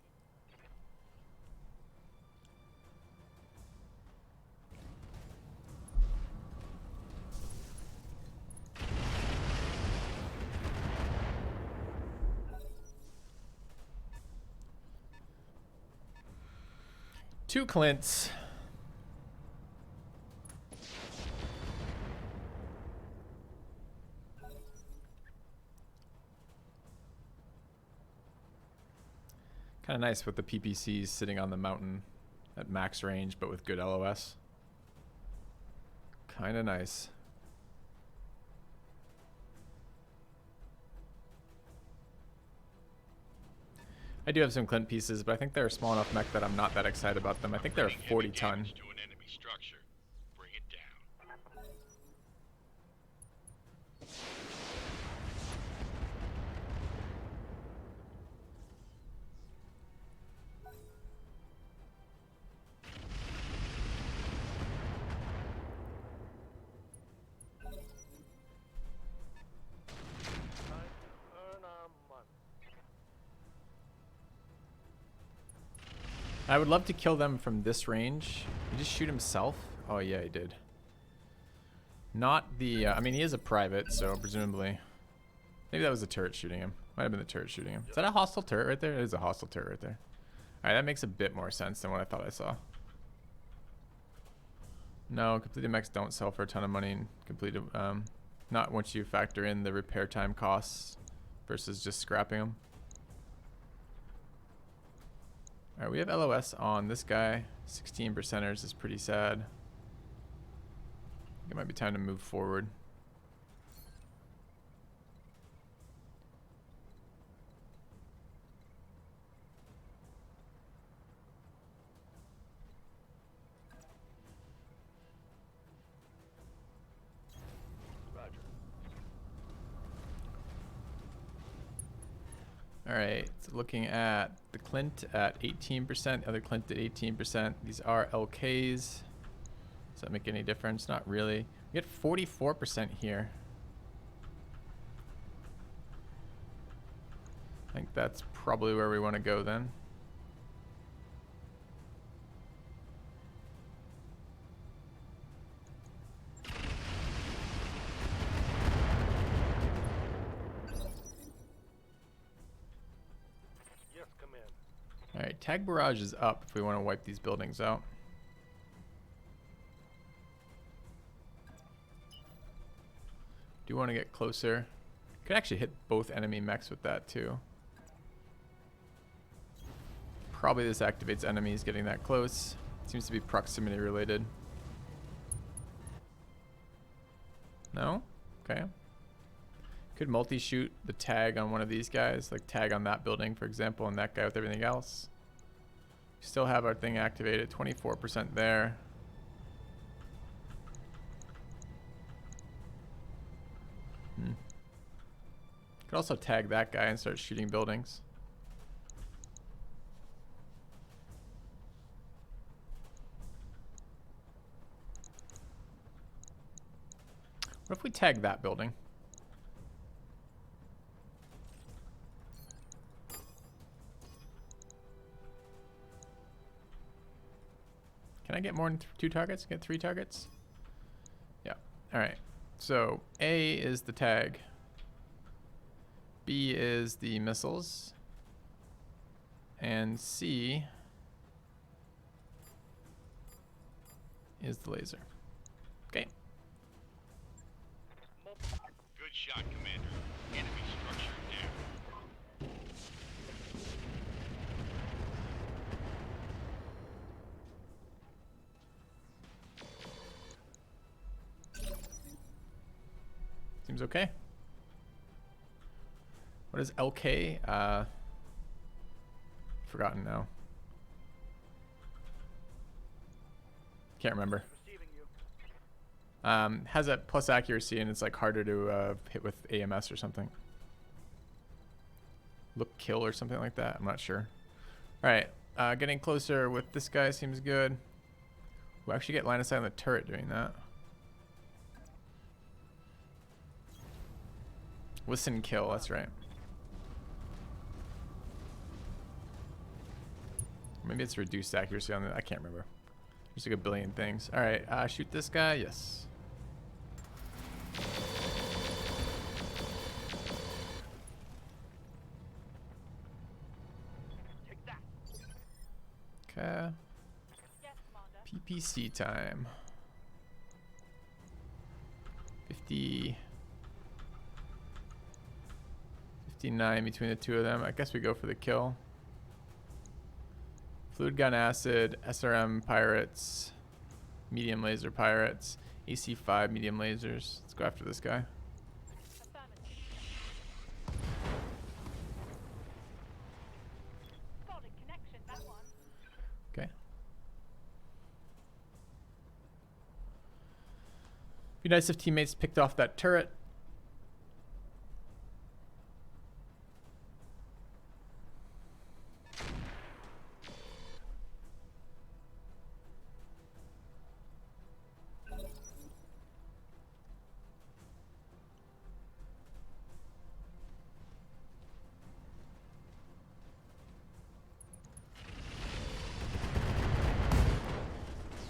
Two Clints. Kind of nice with the PPCs sitting on the mountain at max range, but with good LOS. Kind of nice. I do have some Clint pieces, but I think they're a small enough mech that I'm not that excited about them. I think they're a 40 ton. To an enemy structure. Bring it down. Time to earn our money. I would love to kill them from this range. He just shoot himself? Oh yeah, he did. Not the, I mean, he is a private, so presumably. Maybe that was the turret shooting him. Might have been the turret shooting him. Is that a hostile turret right there? It is a hostile turret right there. Alright, that makes a bit more sense than what I thought I saw. No, completed mechs don't sell for a ton of money. And completed, not once you factor in the repair time costs versus just scrapping them. Alright, we have LOS on this guy. 16 percenters is pretty sad. It might be time to move forward. Roger. Alright, so looking at the Clint at 18%, the other Clint at 18%. These are LKs. Does that make any difference? Not really. We get 44% here. I think that's probably where we want to go then. Yes, command. Alright, tag barrage is up if we want to wipe these buildings out. Do want to get closer. Could actually hit both enemy mechs with that too. Probably this activates enemies getting that close. Seems to be proximity related. No? Okay. Could multi-shoot the tag on one of these guys, like tag on that building, for example, and that guy with everything else. Still have our thing activated, 24% there. Could also tag that guy and start shooting buildings. What if we tag that building? Can I get more than 2 targets? Get 3 targets? Yeah. Alright. So A is the tag. B is the missiles. And C is the laser. Okay. Good shot, Commander. Enemy structure down. Seems okay. What is LK? Forgotten now. Can't remember. Receiving you. Has a plus accuracy and it's like harder to hit with AMS or something. Look kill or something like that. I'm not sure. All right, getting closer with this guy seems good. We'll actually get line of sight on the turret doing that. Listen kill, that's right. Maybe it's reduced accuracy on the, I can't remember. There's like a billion things. All right, shoot this guy, yes. Take that. Okay, Yes, Commander. PPC time. 50, 59 between the two of them. I guess we go for the kill. Fluid gun acid, SRM pirates, medium laser pirates, AC5 medium lasers. Let's go after this guy. Affirmative. Solid connection, that one. Okay. Be nice if teammates picked off that turret.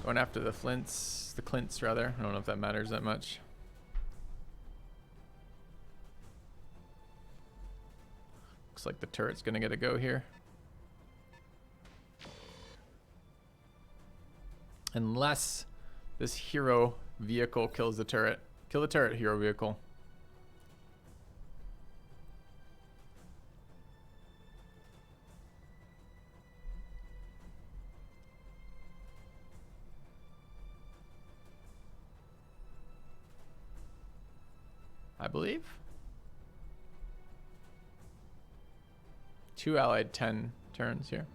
Going after the flints, the clints rather. I don't know if that matters that much. Looks like the turret's gonna get a go here. Unless this hero vehicle kills the turret. Kill the turret, hero vehicle. I believe. 2 allied 10 turns here.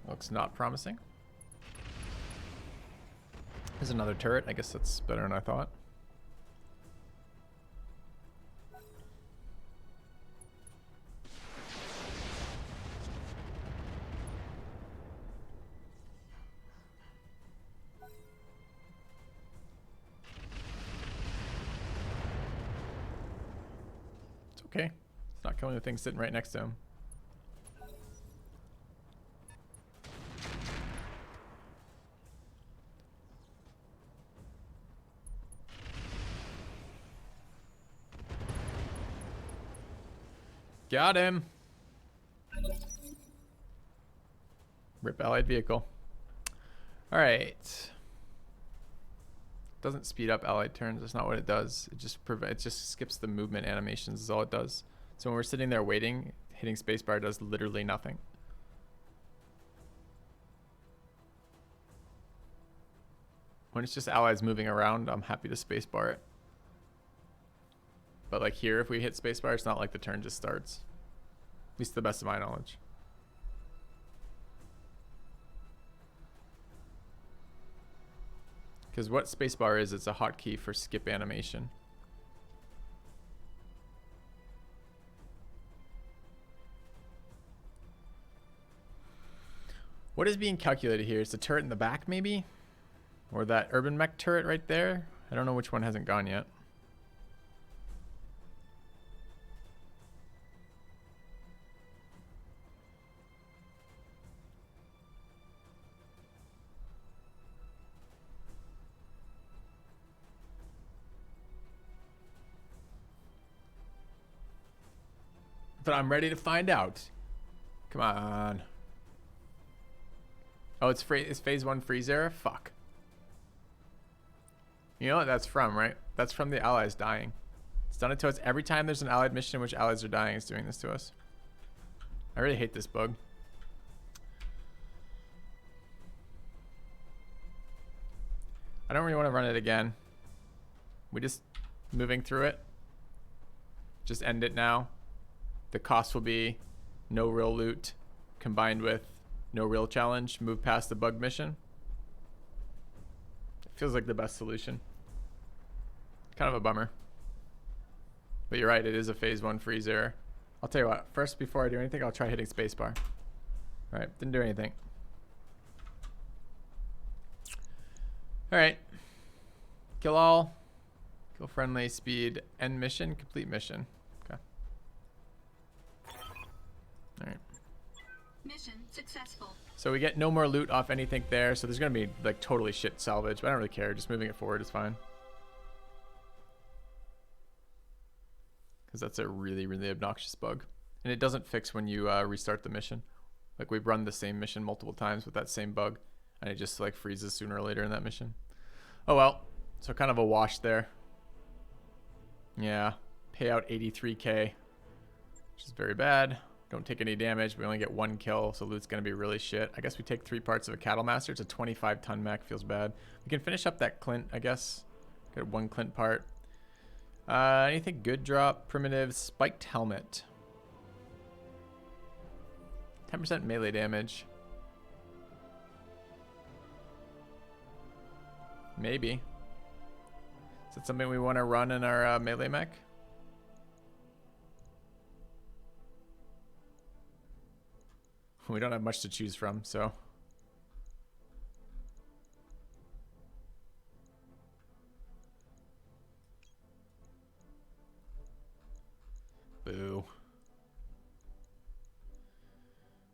Looks not promising. There's another turret. I guess that's better than I thought. It's okay. It's not killing the thing sitting right next to him. Got him. Rip allied vehicle. All right. Doesn't speed up allied turns. That's not what it does. It just skips the movement animations is all it does. So when we're sitting there waiting, hitting spacebar does literally nothing. When it's just allies moving around, I'm happy to spacebar it. But like here, if we hit spacebar, it's not like the turn just starts. At least to the best of my knowledge. Because what spacebar is, it's a hotkey for skip animation. What is being calculated here? Is the turret in the back maybe? Or that urban mech turret right there? I don't know which one hasn't gone yet. But I'm ready to find out. Come on. Oh, it's phase 1 freeze error? Fuck. You know what that's from, right? That's from the allies dying. It's done it to us every time there's an allied mission in which allies are dying. It's doing this to us. I really hate this bug. I don't really want to run it again. We just moving through it. Just end it now. The cost will be no real loot combined with No real challenge. Move past the bug mission. Feels like the best solution. Kind of a bummer. But you're right, it is a phase 1 freeze error. I'll tell you what, first before I do anything, I'll try hitting spacebar. Alright, didn't do anything. Alright. Kill all. Kill friendly, speed, end mission, complete mission. Okay. Alright. Mission successful. So we get no more loot off anything there, so there's gonna be like totally shit salvage, but I don't really care, just moving it forward is fine. Because that's a really, really obnoxious bug. And it doesn't fix when you restart the mission. Like we've run the same mission multiple times with that same bug, and it just like freezes sooner or later in that mission. Oh well, so kind of a wash there. Yeah, pay out 83k, which is very bad. Don't take any damage. We only get 1 kill, so loot's gonna be really shit. I guess we take 3 parts of a cattle master. It's a 25-ton mech, feels bad. We can finish up that Clint, I guess. Get 1 Clint part. Anything good drop? Primitive spiked helmet. 10% melee damage. Maybe. Is that something we want to run in our melee mech? We don't have much to choose from, so. Boo.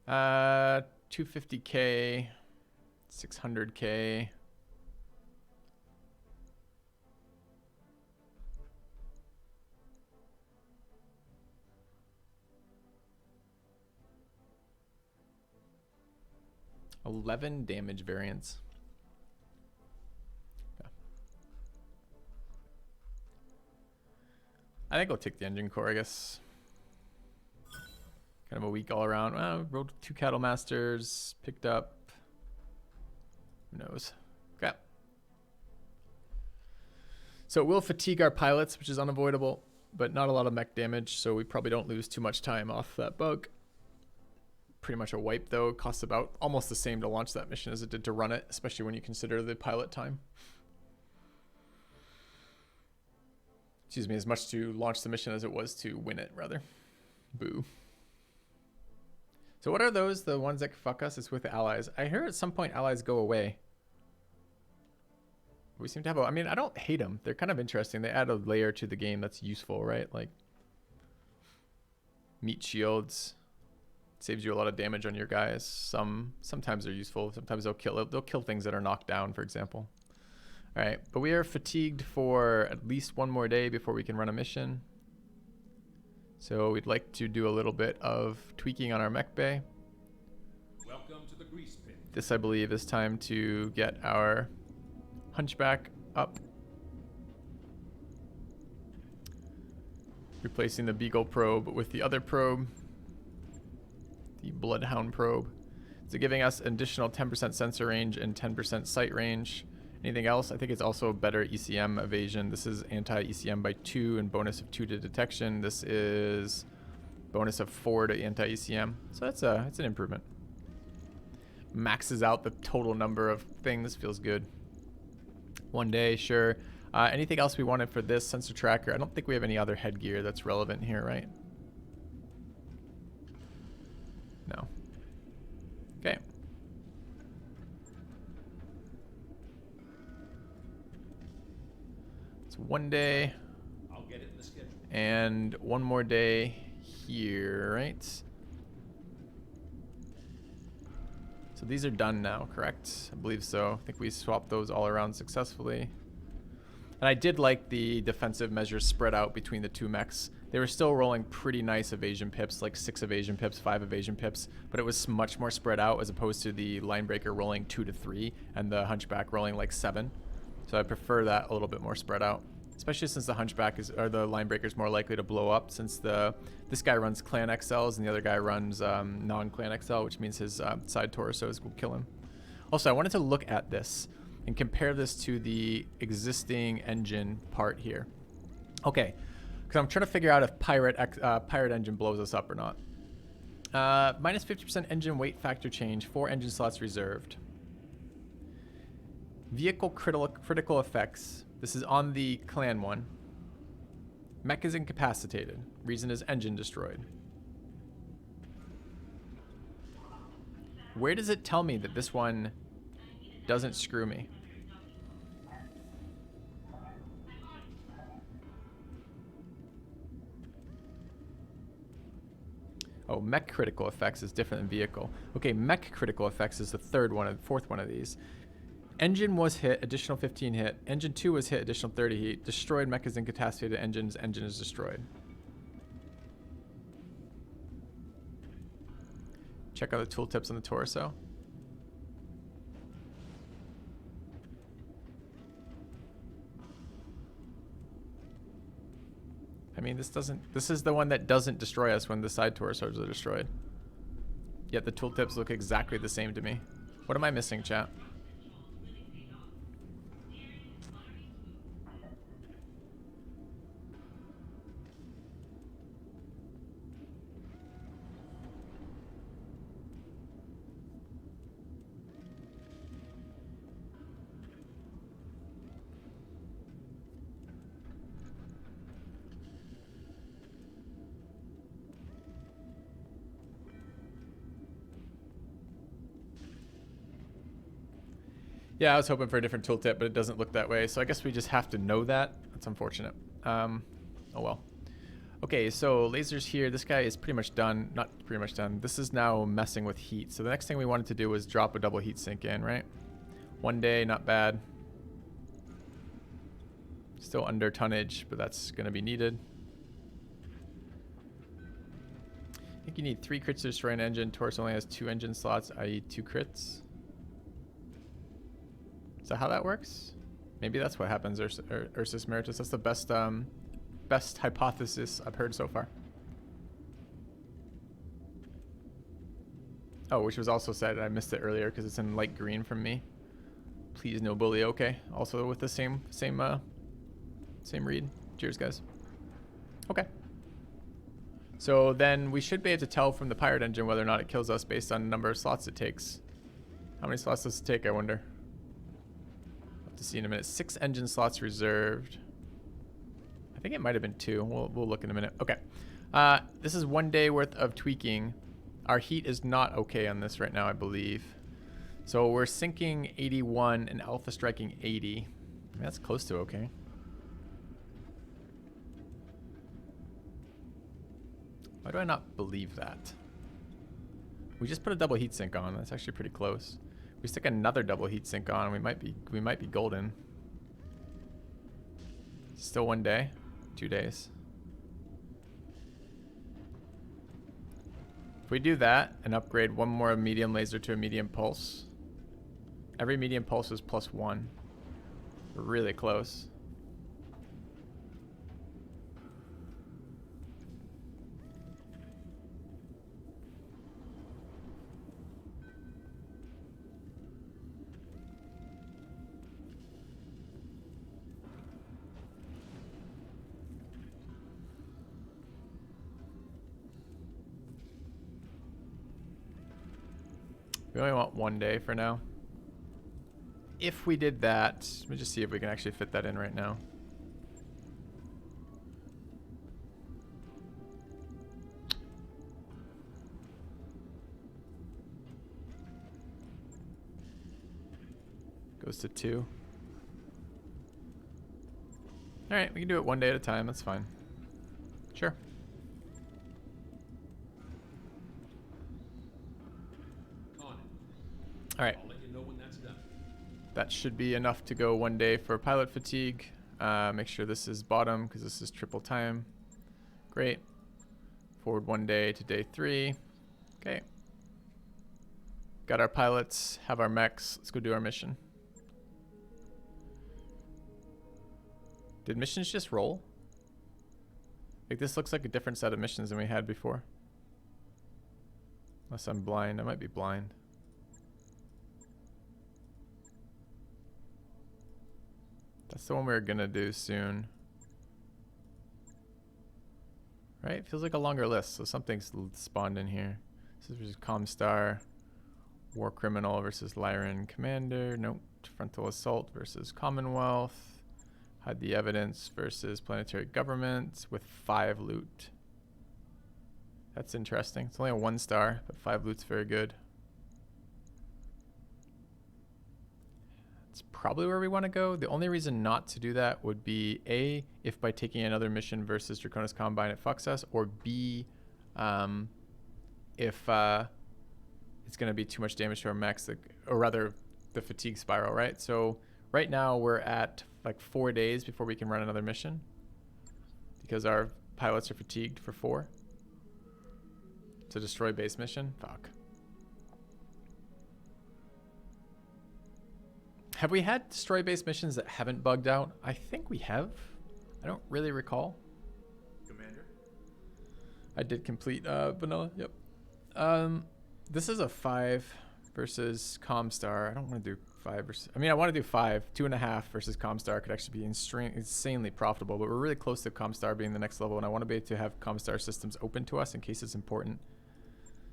250k, 600k. $11 damage variance. Yeah. I think I'll take the engine core, I guess. Kind of a week all around. Well, rode 2 cattle masters, picked up. Who knows? Okay. So it will fatigue our pilots, which is unavoidable, but not a lot of mech damage, so we probably don't lose too much time off that bug. Pretty much a wipe though. It costs about almost the same to launch that mission as it did to run it, especially when you consider the pilot time. Excuse me, as much to launch the mission as it was to win it, rather. Boo. So what are those, the ones that fuck us? It's with the allies. I hear at some point allies go away. We seem to have I mean, I don't hate them. They're kind of interesting. They add a layer to the game that's useful, right? Like meat shields. Saves you a lot of damage on your guys. Sometimes they're useful. Sometimes they'll kill things that are knocked down, for example. All right, but we are fatigued for at least 1 more day before we can run a mission. So we'd like to do a little bit of tweaking on our mech bay. Welcome to the grease pit. This, I believe, is time to get our hunchback up. Replacing the Beagle probe with the other probe. The Bloodhound probe. So giving us additional 10% sensor range and 10% sight range. Anything else? I think it's also better ECM evasion. This is anti-ECM by 2 and bonus of 2 to detection. This is bonus of 4 to anti-ECM. So that's an improvement. Maxes out the total number of things. Feels good. 1 day, sure. Anything else we wanted for this sensor tracker? I don't think we have any other headgear that's relevant here, right? No. Okay. It's 1 day. I'll get it in the schedule. And 1 more day here, right? So these are done now, correct? I believe so. I think we swapped those all around successfully. And I did like the defensive measures spread out between the 2 mechs. They were still rolling pretty nice evasion pips, like 6 evasion pips, 5 evasion pips, but it was much more spread out as opposed to the Linebreaker rolling 2 to 3 and the Hunchback rolling like 7. So I prefer that a little bit more spread out, especially since the Hunchback or the Linebreaker is more likely to blow up, since this guy runs Clan XLs and the other guy runs non-Clan XL, which means his side torsos will kill him. Also, I wanted to look at this and compare this to the existing engine part here. Okay. Because I'm trying to figure out if Pirate Engine blows us up or not. Minus 50% engine weight factor change. 4 engine slots reserved. Vehicle critical effects. This is on the clan one. Mech is incapacitated. Reason is engine destroyed. Where does it tell me that this one doesn't screw me? Oh, mech critical effects is different than vehicle. Okay, mech critical effects is the fourth one of these. Engine was hit, additional 15 hit. Engine 2 was hit, additional 30 heat. Destroyed mech is incapacitated. Engine is destroyed. Check out the tooltips on the torso. I mean, this is the one that doesn't destroy us when the side torsos are destroyed. Yet the tooltips look exactly the same to me. What am I missing, chat? Yeah, I was hoping for a different tooltip, but it doesn't look that way. So I guess we just have to know that. That's unfortunate. Oh well. Okay, so lasers here. This guy is pretty much done. Not pretty much done. This is now messing with heat. So the next thing we wanted to do was drop a double heat sink in, right? 1 day, not bad. Still under tonnage, but that's going to be needed. I think you need 3 crits to destroy an engine. Taurus only has 2 engine slots, i.e. 2 crits. Is that how that works? Maybe that's what happens, Ursus Meritus. That's the best hypothesis I've heard so far. Oh, which was also said, I missed it earlier because it's in light green from me. Please no bully, okay. Also with the same read. Cheers, guys. Okay. So then we should be able to tell from the pirate engine whether or not it kills us based on the number of slots it takes. How many slots does it take, I wonder? To see in a minute. 6 engine slots reserved. I think it might have been 2. We'll look in a minute. Okay. This is 1 day worth of tweaking. Our heat is not okay on this right now, I believe. So we're sinking 81 and alpha striking 80. I mean, that's close to okay. Why do I not believe that? We just put a double heat sink on. That's actually pretty close. We stick another double heat sink on, we might be golden. Still 1 day, 2 days. If we do that and upgrade 1 more medium laser to a medium pulse, every medium pulse is +1. We're really close. We only want 1 day for now. If we did that, let me just see if we can actually fit that in right now. Goes to 2. All right, we can do it 1 day at a time. That's fine. Sure. All right. I'll let you know when that's done. That should be enough to go 1 day for pilot fatigue. Make sure this is bottom because this is triple time. Great. Forward 1 day to day 3. Okay. Got our pilots, have our mechs. Let's go do our mission. Did missions just roll? Like this looks like a different set of missions than we had before. Unless I'm blind. I might be blind. That's the one we're gonna do soon. Right? Feels like a longer list, so something's spawned in here. This is versus Comstar. War Criminal versus Lyran Commander. Nope. Frontal Assault versus Commonwealth. Hide the Evidence versus Planetary Government with 5 loot. That's interesting. It's only a 1 star, but 5 loot's very good. It's probably where we want to go. The only reason not to do that would be A, if by taking another mission versus Draconis Combine it fucks us, or B, if it's going to be too much damage to our mechs, or rather the fatigue spiral, right? So right now we're at like 4 days before we can run another mission because our pilots are fatigued for 4. It's a destroy base mission. Fuck. Have we had destroy base missions that haven't bugged out? I think we have. I don't really recall. Commander? I did complete vanilla. Yep. This is a 5 versus Comstar. I don't want to do 5 versus... I mean, I want to do 5. 2.5 versus Comstar could actually be insanely profitable, but we're really close to Comstar being the next level, and I want to be able to have Comstar systems open to us in case it's important.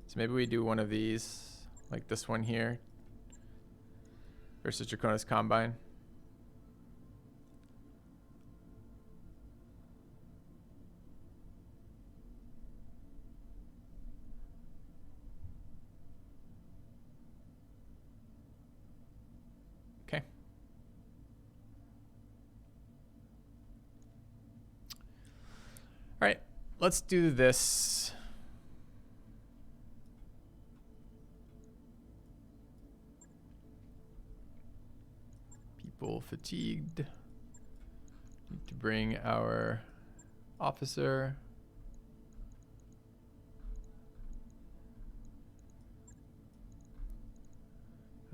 So maybe we do one of these, like this one here, versus Draconis Combine. Okay. All right, let's do this. People fatigued. Need to bring our officer.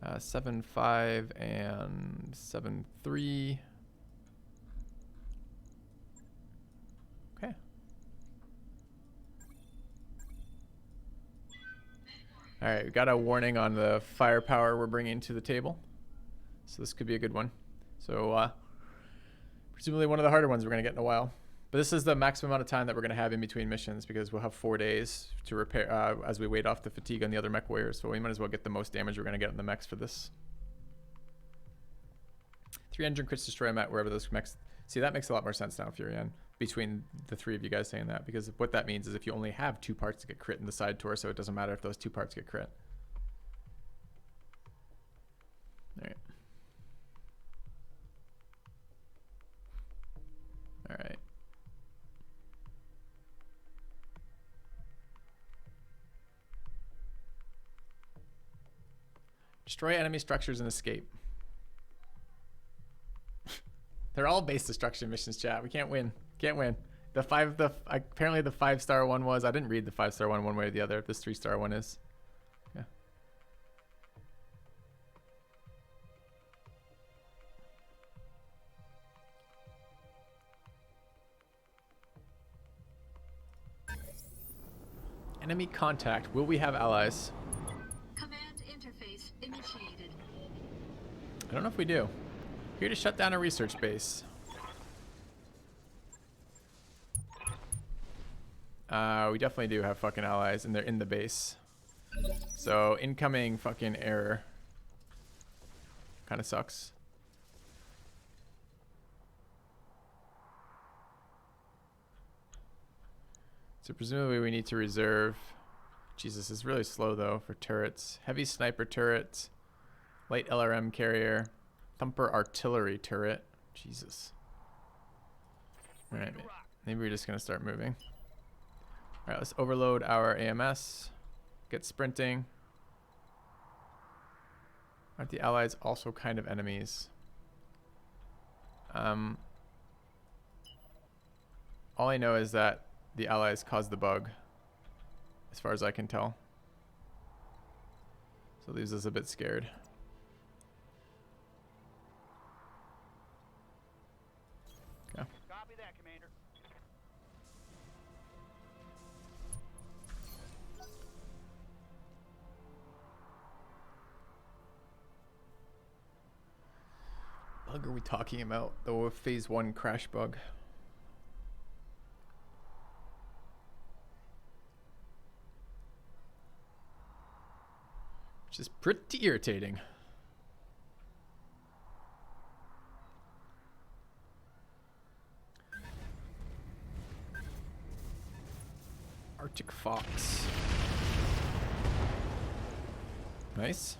Uh, 7-5 and 7-3. Okay. All right, we got a warning on the firepower we're bringing to the table. So this could be a good one. So presumably one of the harder ones we're going to get in a while. But this is the maximum amount of time that we're going to have in between missions because we'll have 4 days to repair as we wait off the fatigue on the other mech warriors. So we might as well get the most damage we're going to get in the mechs for this. 3 engine crits destroy a mech wherever those mechs... See, that makes a lot more sense now, Furion, between the 3 of you guys saying that. Because what that means is if you only have 2 parts to get crit in the side torso, it doesn't matter if those 2 parts get crit. All right. All right. Destroy enemy structures and escape. They're all base destruction missions, chat. We can't win. Can't win. Apparently the 5-star one was. I didn't read the 5-star one way or the other. This 3-star one is. Yeah. Enemy contact. Will we have allies? Command interface initiated. I don't know if we do. Here to shut down a research base. We definitely do have fucking allies, and they're in the base. So incoming fucking error. Kind of sucks. So presumably we need to reserve... Jesus, it's really slow though for turrets. Heavy sniper turret, light LRM carrier, thumper artillery turret. Jesus. Alright, maybe we're just gonna start moving. Alright, let's overload our AMS. Get sprinting. Aren't the allies also kind of enemies? All I know is that the allies caused the bug, as far as I can tell. So it leaves us a bit scared. Okay. Copy that, Commander. Bug are we talking about? The phase 1 crash bug. which is pretty irritating. Arctic Fox. Nice.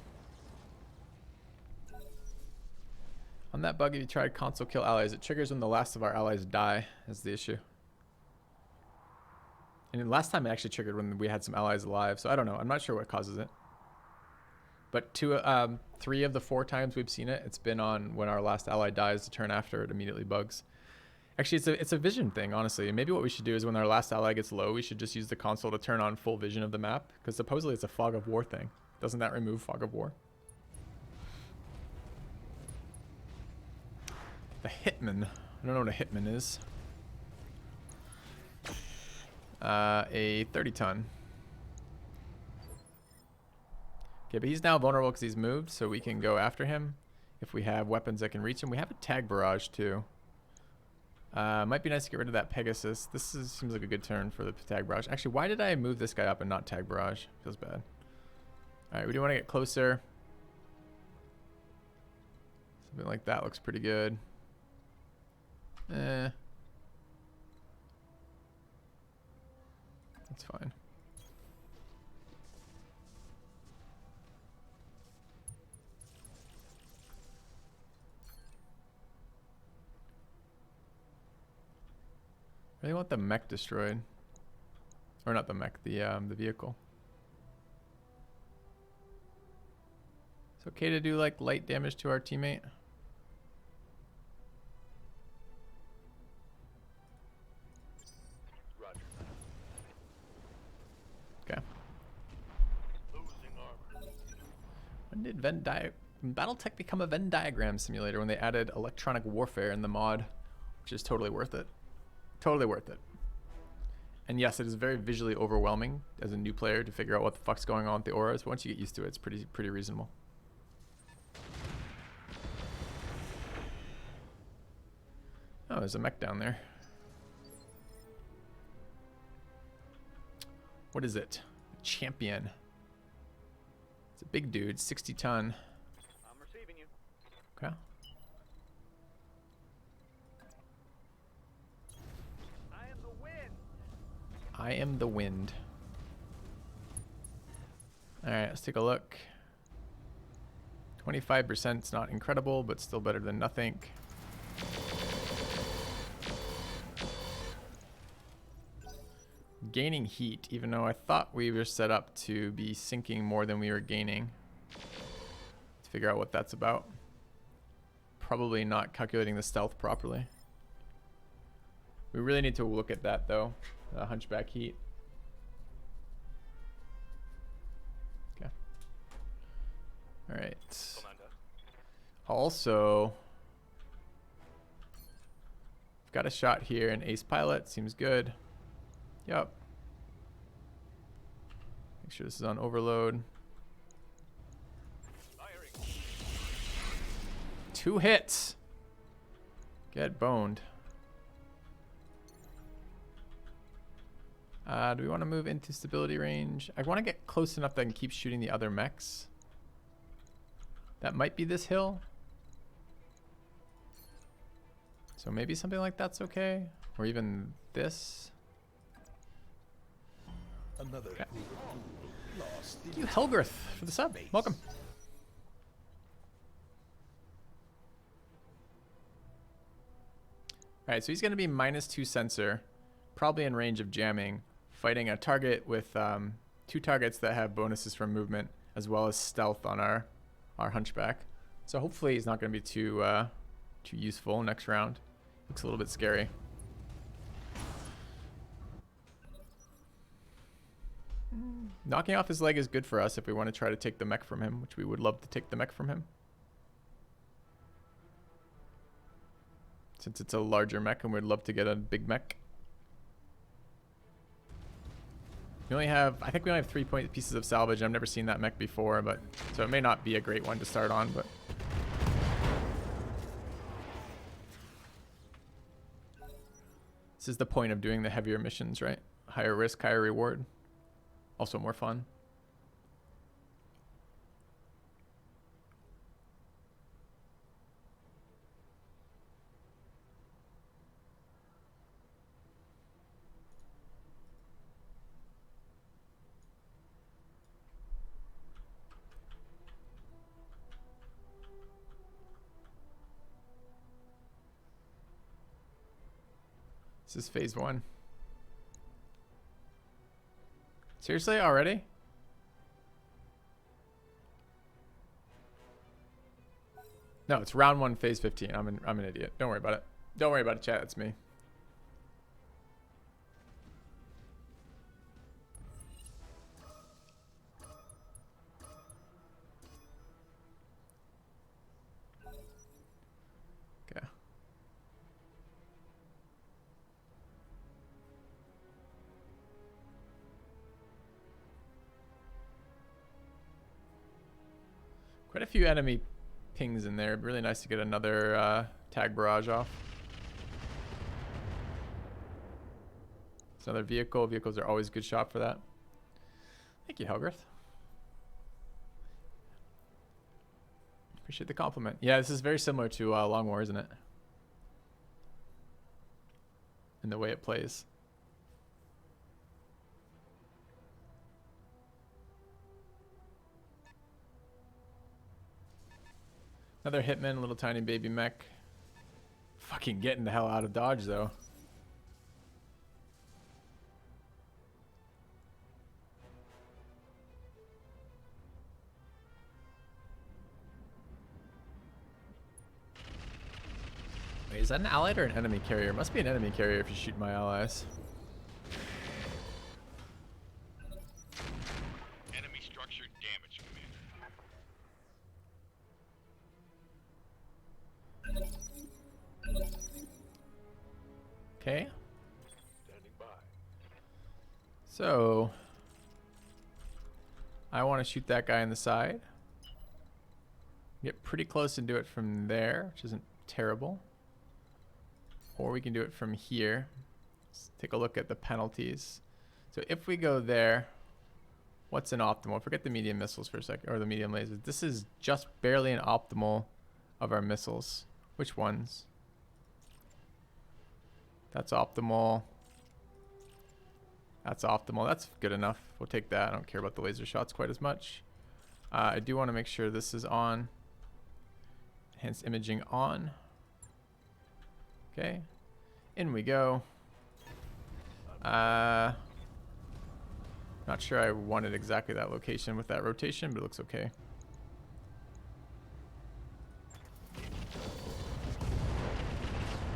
On that bug, if you tried console kill allies, it triggers when the last of our allies die, is the issue. And last time it actually triggered when we had some allies alive, so I don't know. I'm not sure what causes it. But 3 of the 4 times we've seen it, it's been on when our last ally dies, the turn after it immediately bugs. Actually, it's a vision thing, honestly. Maybe what we should do is when our last ally gets low, we should just use the console to turn on full vision of the map, because supposedly it's a fog of war thing. Doesn't that remove fog of war? The Hitman. I don't know what a Hitman is. A 30-ton. Okay, but he's now vulnerable because he's moved, so we can go after him if we have weapons that can reach him. We have a tag barrage, too. Might be nice to get rid of that Pegasus. Seems like a good turn for the tag barrage. Actually, why did I move this guy up and not tag barrage? Feels bad. Alright, we do want to get closer. Something like that looks pretty good. That's fine. I really want the mech destroyed. Or not the mech, the vehicle. It's okay to do like light damage to our teammate. Roger. Okay. Losing armor. When did Battletech become a Venn diagram simulator? When they added electronic warfare in the mod, which is totally worth it. Totally worth it. And yes, it is very visually overwhelming as a new player to figure out what the fuck's going on with the auras, but once you get used to it, it's pretty reasonable. Oh, there's a mech down there. What is it? A champion. It's a big dude, 60 ton. I'm receiving you. Okay. I am the wind. I am the wind. Alright, let's take a look. 25% is not incredible, but still better than nothing. Gaining heat, even though I thought we were set up to be sinking more than we were gaining. Let's figure out what that's about. Probably not calculating the stealth properly. We really need to look at that though. Hunchback heat. Okay. Alright. Commander. Also, I've got a shot here in Ace Pilot. Seems good. Yep. Make sure this is on overload. Firing. 2 hits. Get boned. Do we want to move into stability range? I want to get close enough that I can keep shooting the other mechs. That might be this hill. So maybe something like that's okay. Or even this. Another Okay. group lost. Thank you, Helgrith, for the sub. Welcome. Alright, so he's going to be -2 sensor. Probably in range of jamming. Fighting a target with 2 targets that have bonuses from movement. As well as stealth on our hunchback. So hopefully he's not going to be too useful next round. Looks a little bit scary. Knocking off his leg is good for us if we want to try to take the mech from him, which we would love to take the mech from him. Since it's a larger mech and we'd love to get a big mech. We only have, I think we only have 3 pieces of salvage. I've never seen that mech before, but so it may not be a great one to start on, but. This is the point of doing the heavier missions, right? Higher risk, higher reward. Also more fun. This is phase 1. Seriously, already? No, it's round 1, phase 15. I'm an idiot. Don't worry about it. Don't worry about it, chat. It's me. Okay. Quite a few enemy pings in there. Really nice to get another tag barrage off. It's another vehicle. Vehicles are always a good shot for that. Thank you, Helgrith. Appreciate the compliment. Yeah, this is very similar to Long War, isn't it? In the way it plays. Another Hitman, little tiny baby mech. Fucking getting the hell out of Dodge, though. Wait, is that an allied or an enemy carrier? It must be an enemy carrier if you shoot my allies. Enemy structure damage, Commander. Okay. Standing by. So I want to shoot that guy in the side. Get pretty close and do it from there, which isn't terrible. Or we can do it from here. Let's take a look at the penalties. So if we go there, what's an optimal? Forget the medium missiles for a second, or the medium lasers. This is just barely an optimal of our missiles. Which ones? That's optimal. That's optimal. That's good enough. We'll take that. I don't care about the laser shots quite as much. I do want to make sure this is on. Hence imaging on. Okay. In we go. Not sure I wanted exactly that location with that rotation, but it looks okay.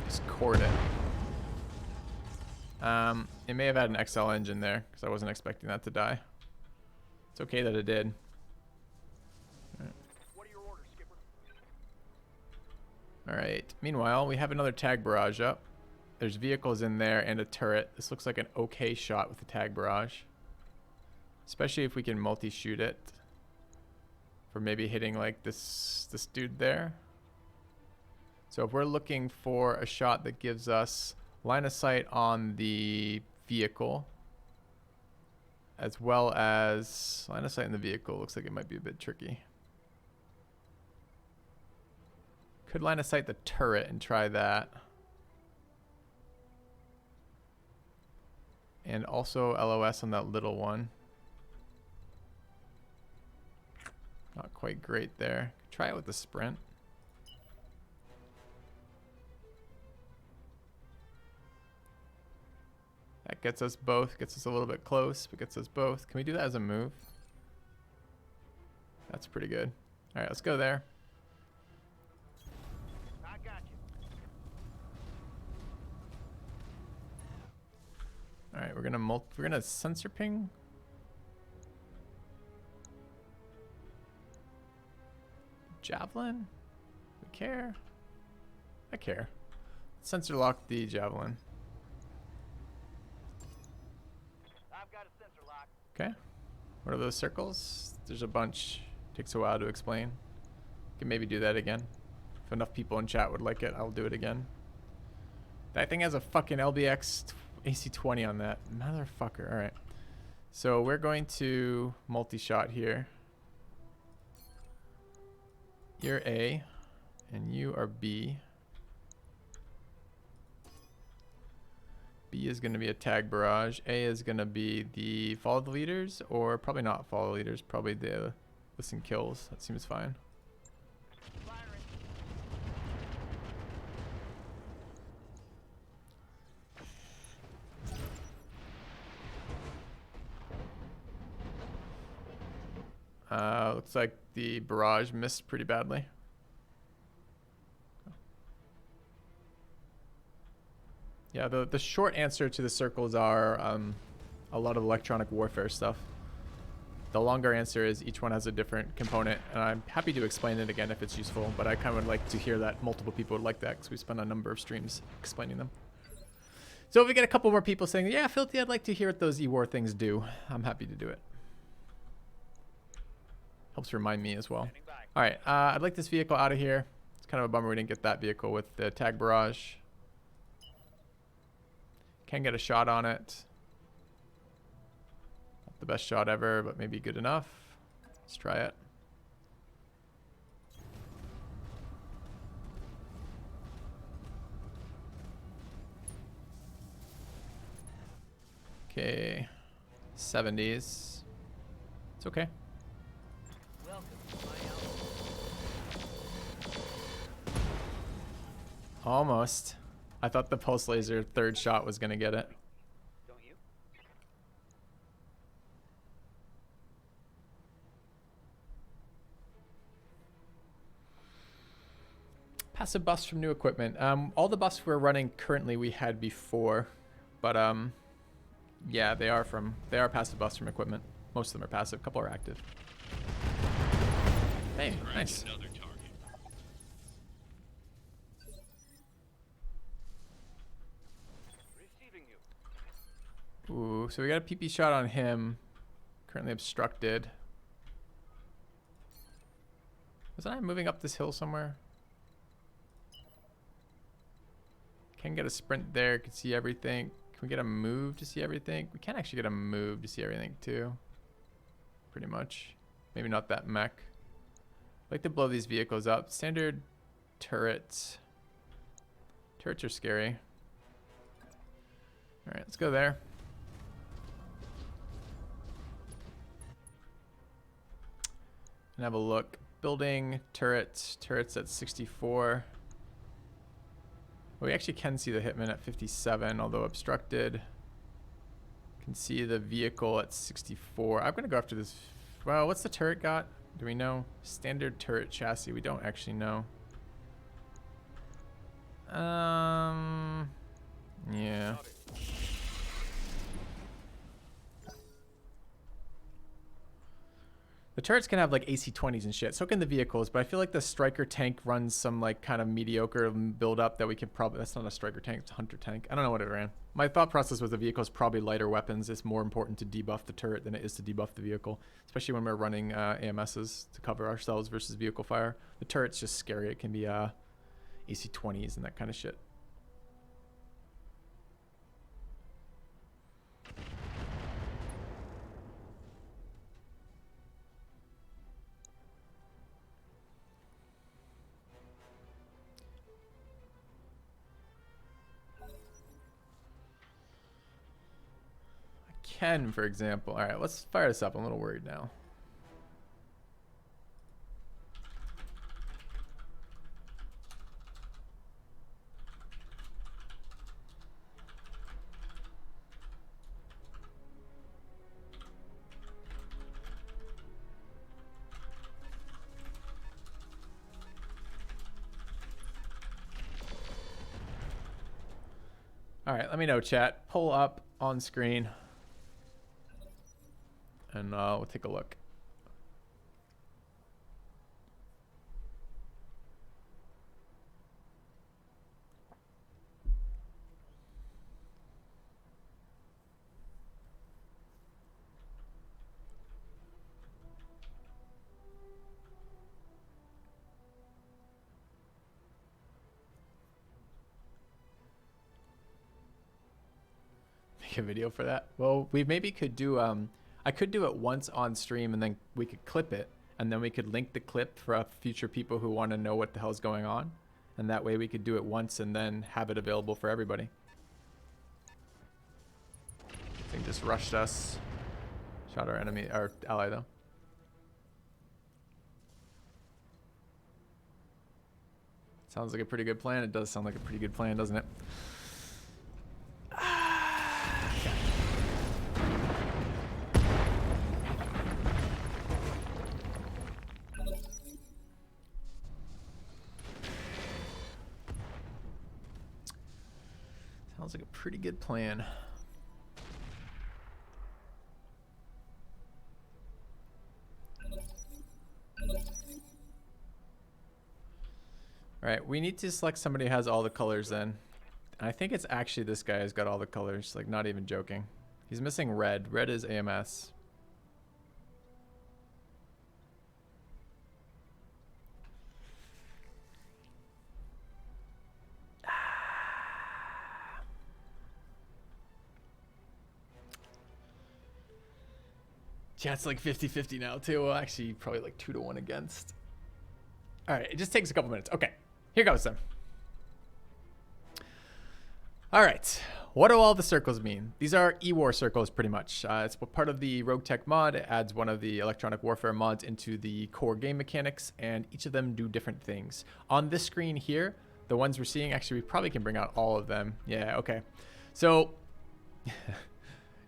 Just cored it. It may have had an XL engine there because I wasn't expecting that to die. It's okay that it did. What are your orders, Skipper? Alright, meanwhile, we have another tag barrage up. There's vehicles in there and a turret. This looks like an okay shot with the tag barrage. Especially if we can multi-shoot it. For maybe hitting like this dude there. So if we're looking for a shot that gives us line of sight on the vehicle, as well as line of sight in the vehicle, looks like it might be a bit tricky. Could line of sight the turret and try that. And also LOS on that little one. Not quite great there. Try it with the sprint. That gets us both. Gets us a little bit close, but gets us both. Can we do that as a move? That's pretty good. All right, let's go there. I got you. All right, we're gonna sensor ping. Javelin? We care? I care. Sensor lock the javelin. I've got a sensor lock. Okay. What are those circles? There's a bunch. Takes a while to explain. Can maybe do that again. If enough people in chat would like it, I'll do it again. That thing has a fucking LBX AC-20 on that. Motherfucker. Alright. So we're going to multi-shot here. You're A, and you are B. B is going to be a tag barrage. A is going to be the follow the leaders, or probably not follow leaders, probably the listen kills. That seems fine. Looks like the barrage missed pretty badly. Yeah, the short answer to the circles are a lot of electronic warfare stuff. The longer answer is each one has a different component, and I'm happy to explain it again if it's useful, but I kind of would like to hear that multiple people would like that because we spent a number of streams explaining them. So if we get a couple more people saying, yeah, Filthy, I'd like to hear what those E-War things do, I'm happy to do it. Helps remind me as well. All right, I'd like this vehicle out of here. It's kind of a bummer we didn't get that vehicle with the tag barrage. Can get a shot on it. Not the best shot ever, but maybe good enough. Let's try it. Okay, 70s. It's okay. Almost. I thought the pulse laser third shot was gonna get it. Don't you? Passive buffs from new equipment. All the buffs we're running currently we had before, but yeah, they are passive buffs from equipment. Most of them are passive. A couple are active. Hey, nice. Another target. Receiving you. Ooh, so we got a PP shot on him. Currently obstructed. Wasn't I moving up this hill somewhere? Can get a sprint there. Can see everything. Can we get a move to see everything? We can actually get a move to see everything too. Pretty much. Maybe not that mech. I'd like to blow these vehicles up. Standard turrets. Turrets are scary. Alright, let's go there. And have a look. Building turrets. Turrets at 64. We actually can see the hitman at 57, although obstructed. Can see the vehicle at 64. I'm going to go after this. Well, what's the turret got? Do we know? Standard turret chassis. We don't actually know. Yeah. The turrets can have like AC-20s and shit. So can the vehicles, but I feel like the striker tank runs some like kind of mediocre build up that we could probably. That's not a striker tank. It's a hunter tank. I don't know what it ran. My thought process was the vehicle's probably lighter weapons. It's more important to debuff the turret than it is to debuff the vehicle, especially when we're running AMSs to cover ourselves versus vehicle fire. The turret's just scary. It can be AC-20s and that kind of shit. Ken, for example. All right, let's fire this up. I'm a little worried now. All right, let me know, chat. Pull up on screen. And we'll take a look. Make a video for that. Well, we maybe could do I could do it once on stream and then we could clip it and then we could link the clip for future people who want to know what the hell's going on. And that way we could do it once and then have it available for everybody. Thing just rushed us. Shot our enemy, our ally though. Sounds like a pretty good plan. It does sound like a pretty good plan, doesn't it? Sounds like a pretty good plan. All right, we need to select somebody who has all the colors then. I think it's actually this guy who's got all the colors, like not even joking. He's missing red. Red is AMS. Chat's like 50-50 now too. Well, actually, probably like 2-1 against. All right, it just takes a couple minutes. Okay, here goes then. All right, what do all the circles mean? These are E-War circles pretty much. It's part of the Roguetech mod. It adds one of the electronic warfare mods into the core game mechanics, and each of them do different things. On this screen here, the ones we're seeing, actually, we probably can bring out all of them. Yeah, okay. So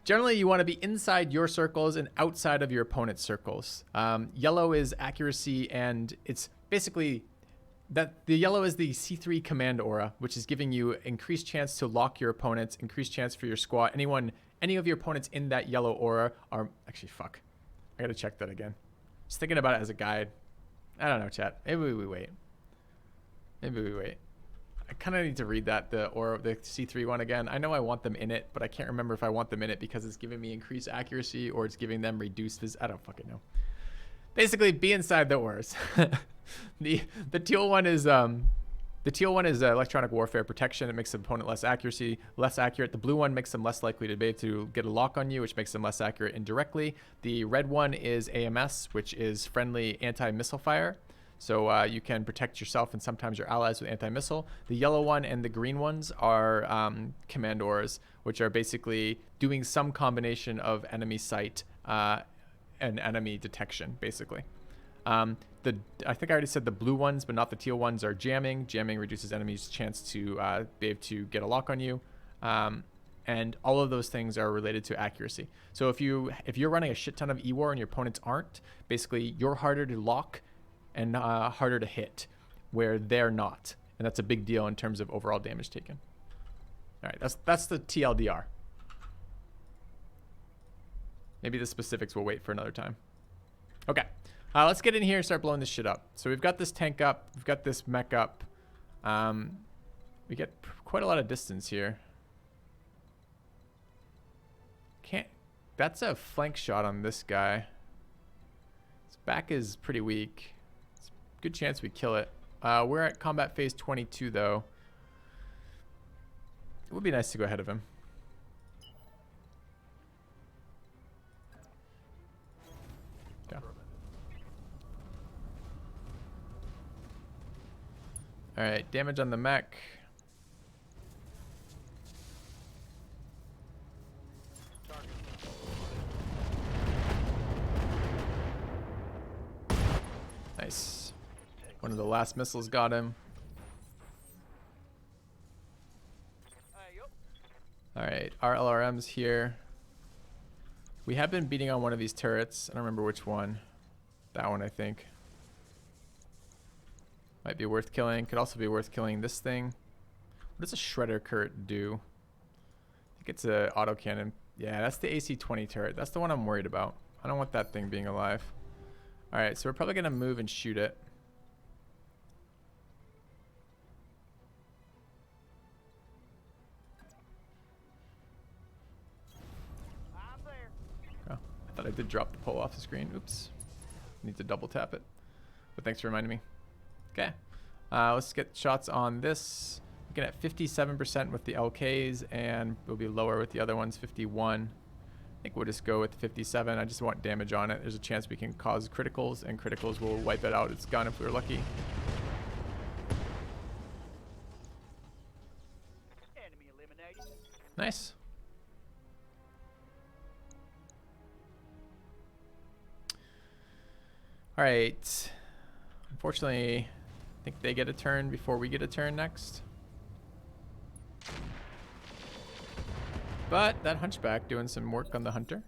generally, you want to be inside your circles and outside of your opponent's circles. Yellow is accuracy, and it's basically that the yellow is the C3 command aura, which is giving you increased chance to lock your opponents, increased chance for your squad. Any of your opponents in that yellow aura are actually fuck. I gotta check that again. Just thinking about it as a guide. I don't know, chat. Maybe we wait. Maybe we wait. I kind of need to read that, the C3 one again. I know I want them in it, but I can't remember if I want them in it because it's giving me increased accuracy or it's giving them reduced I don't fucking know. Basically, be inside the auras. The teal one is electronic warfare protection. It makes the opponent less accurate. The blue one makes them less likely to be able to get a lock on you, which makes them less accurate indirectly. The red one is AMS, which is friendly anti-missile fire. So you can protect yourself and sometimes your allies with anti-missile. The yellow one and the green ones are command auras, which are basically doing some combination of enemy sight and enemy detection, basically. I think I already said the blue ones, but not the teal ones, are jamming. Jamming reduces enemies' chance to be able to get a lock on you. And all of those things are related to accuracy. So if you're running a shit ton of E-War and your opponents aren't, basically you're harder to lock and harder to hit where they're not. And that's a big deal in terms of overall damage taken. All right, that's the TLDR. Maybe the specifics will wait for another time. Okay, let's get in here and start blowing this shit up. So we've got this tank up. We've got this mech up. We get quite a lot of distance here. That's a flank shot on this guy. His back is pretty weak. It's a good chance we kill it. We're at combat phase 22 though. It would be nice to go ahead of him. Yeah. All right, damage on the mech. Nice. One of the last missiles got him. All right, our LRM's here. We have been beating on one of these turrets. I don't remember which one. That one, I think. Might be worth killing. Could also be worth killing this thing. What does a shredder turret do? I think it's a autocannon. Yeah, that's the AC-20 turret. That's the one I'm worried about. I don't want that thing being alive. All right, so we're probably gonna move and shoot it. I'm there. Oh, I thought I did drop the pole off the screen. Oops. Need to double tap it. But thanks for reminding me. Okay. Let's get shots on this. Looking at 57% with the LKs, and we'll be lower with the other ones, 51. I think we'll just go with 57. I just want damage on it. There's a chance we can cause criticals, and criticals will wipe it out. It's gone if we're lucky. Enemy eliminated. Nice. All right. Unfortunately, I think they get a turn before we get a turn next. But that hunchback doing some work on the hunter.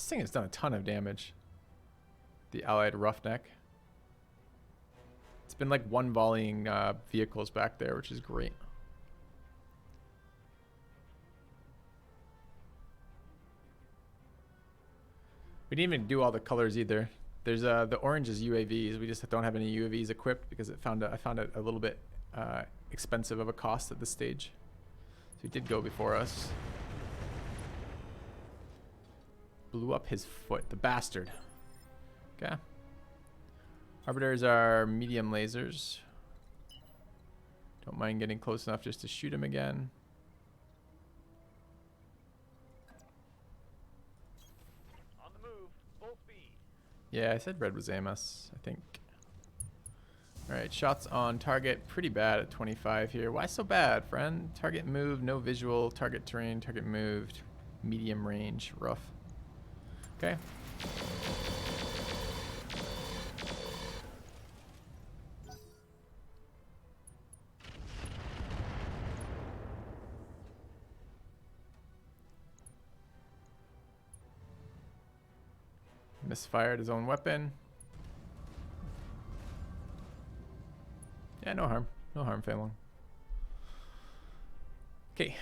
This thing has done a ton of damage. The allied roughneck. It's been like one volleying vehicles back there, which is great. We didn't even do all the colors either. There's the orange is UAVs. We just don't have any UAVs equipped because I found it a little bit expensive of a cost at this stage. So he did go before us. Blew up his foot, the bastard. Okay. Arbiters are medium lasers. Don't mind getting close enough just to shoot him again. On the move, full speed. Yeah, I said red was Amos, I think. Alright, shots on target. Pretty bad at 25 here. Why so bad, friend? Target moved, no visual. Target terrain, target moved. Medium range, rough. Okay. Misfired his own weapon. Yeah, no harm. No harm, Fei Long. Okay,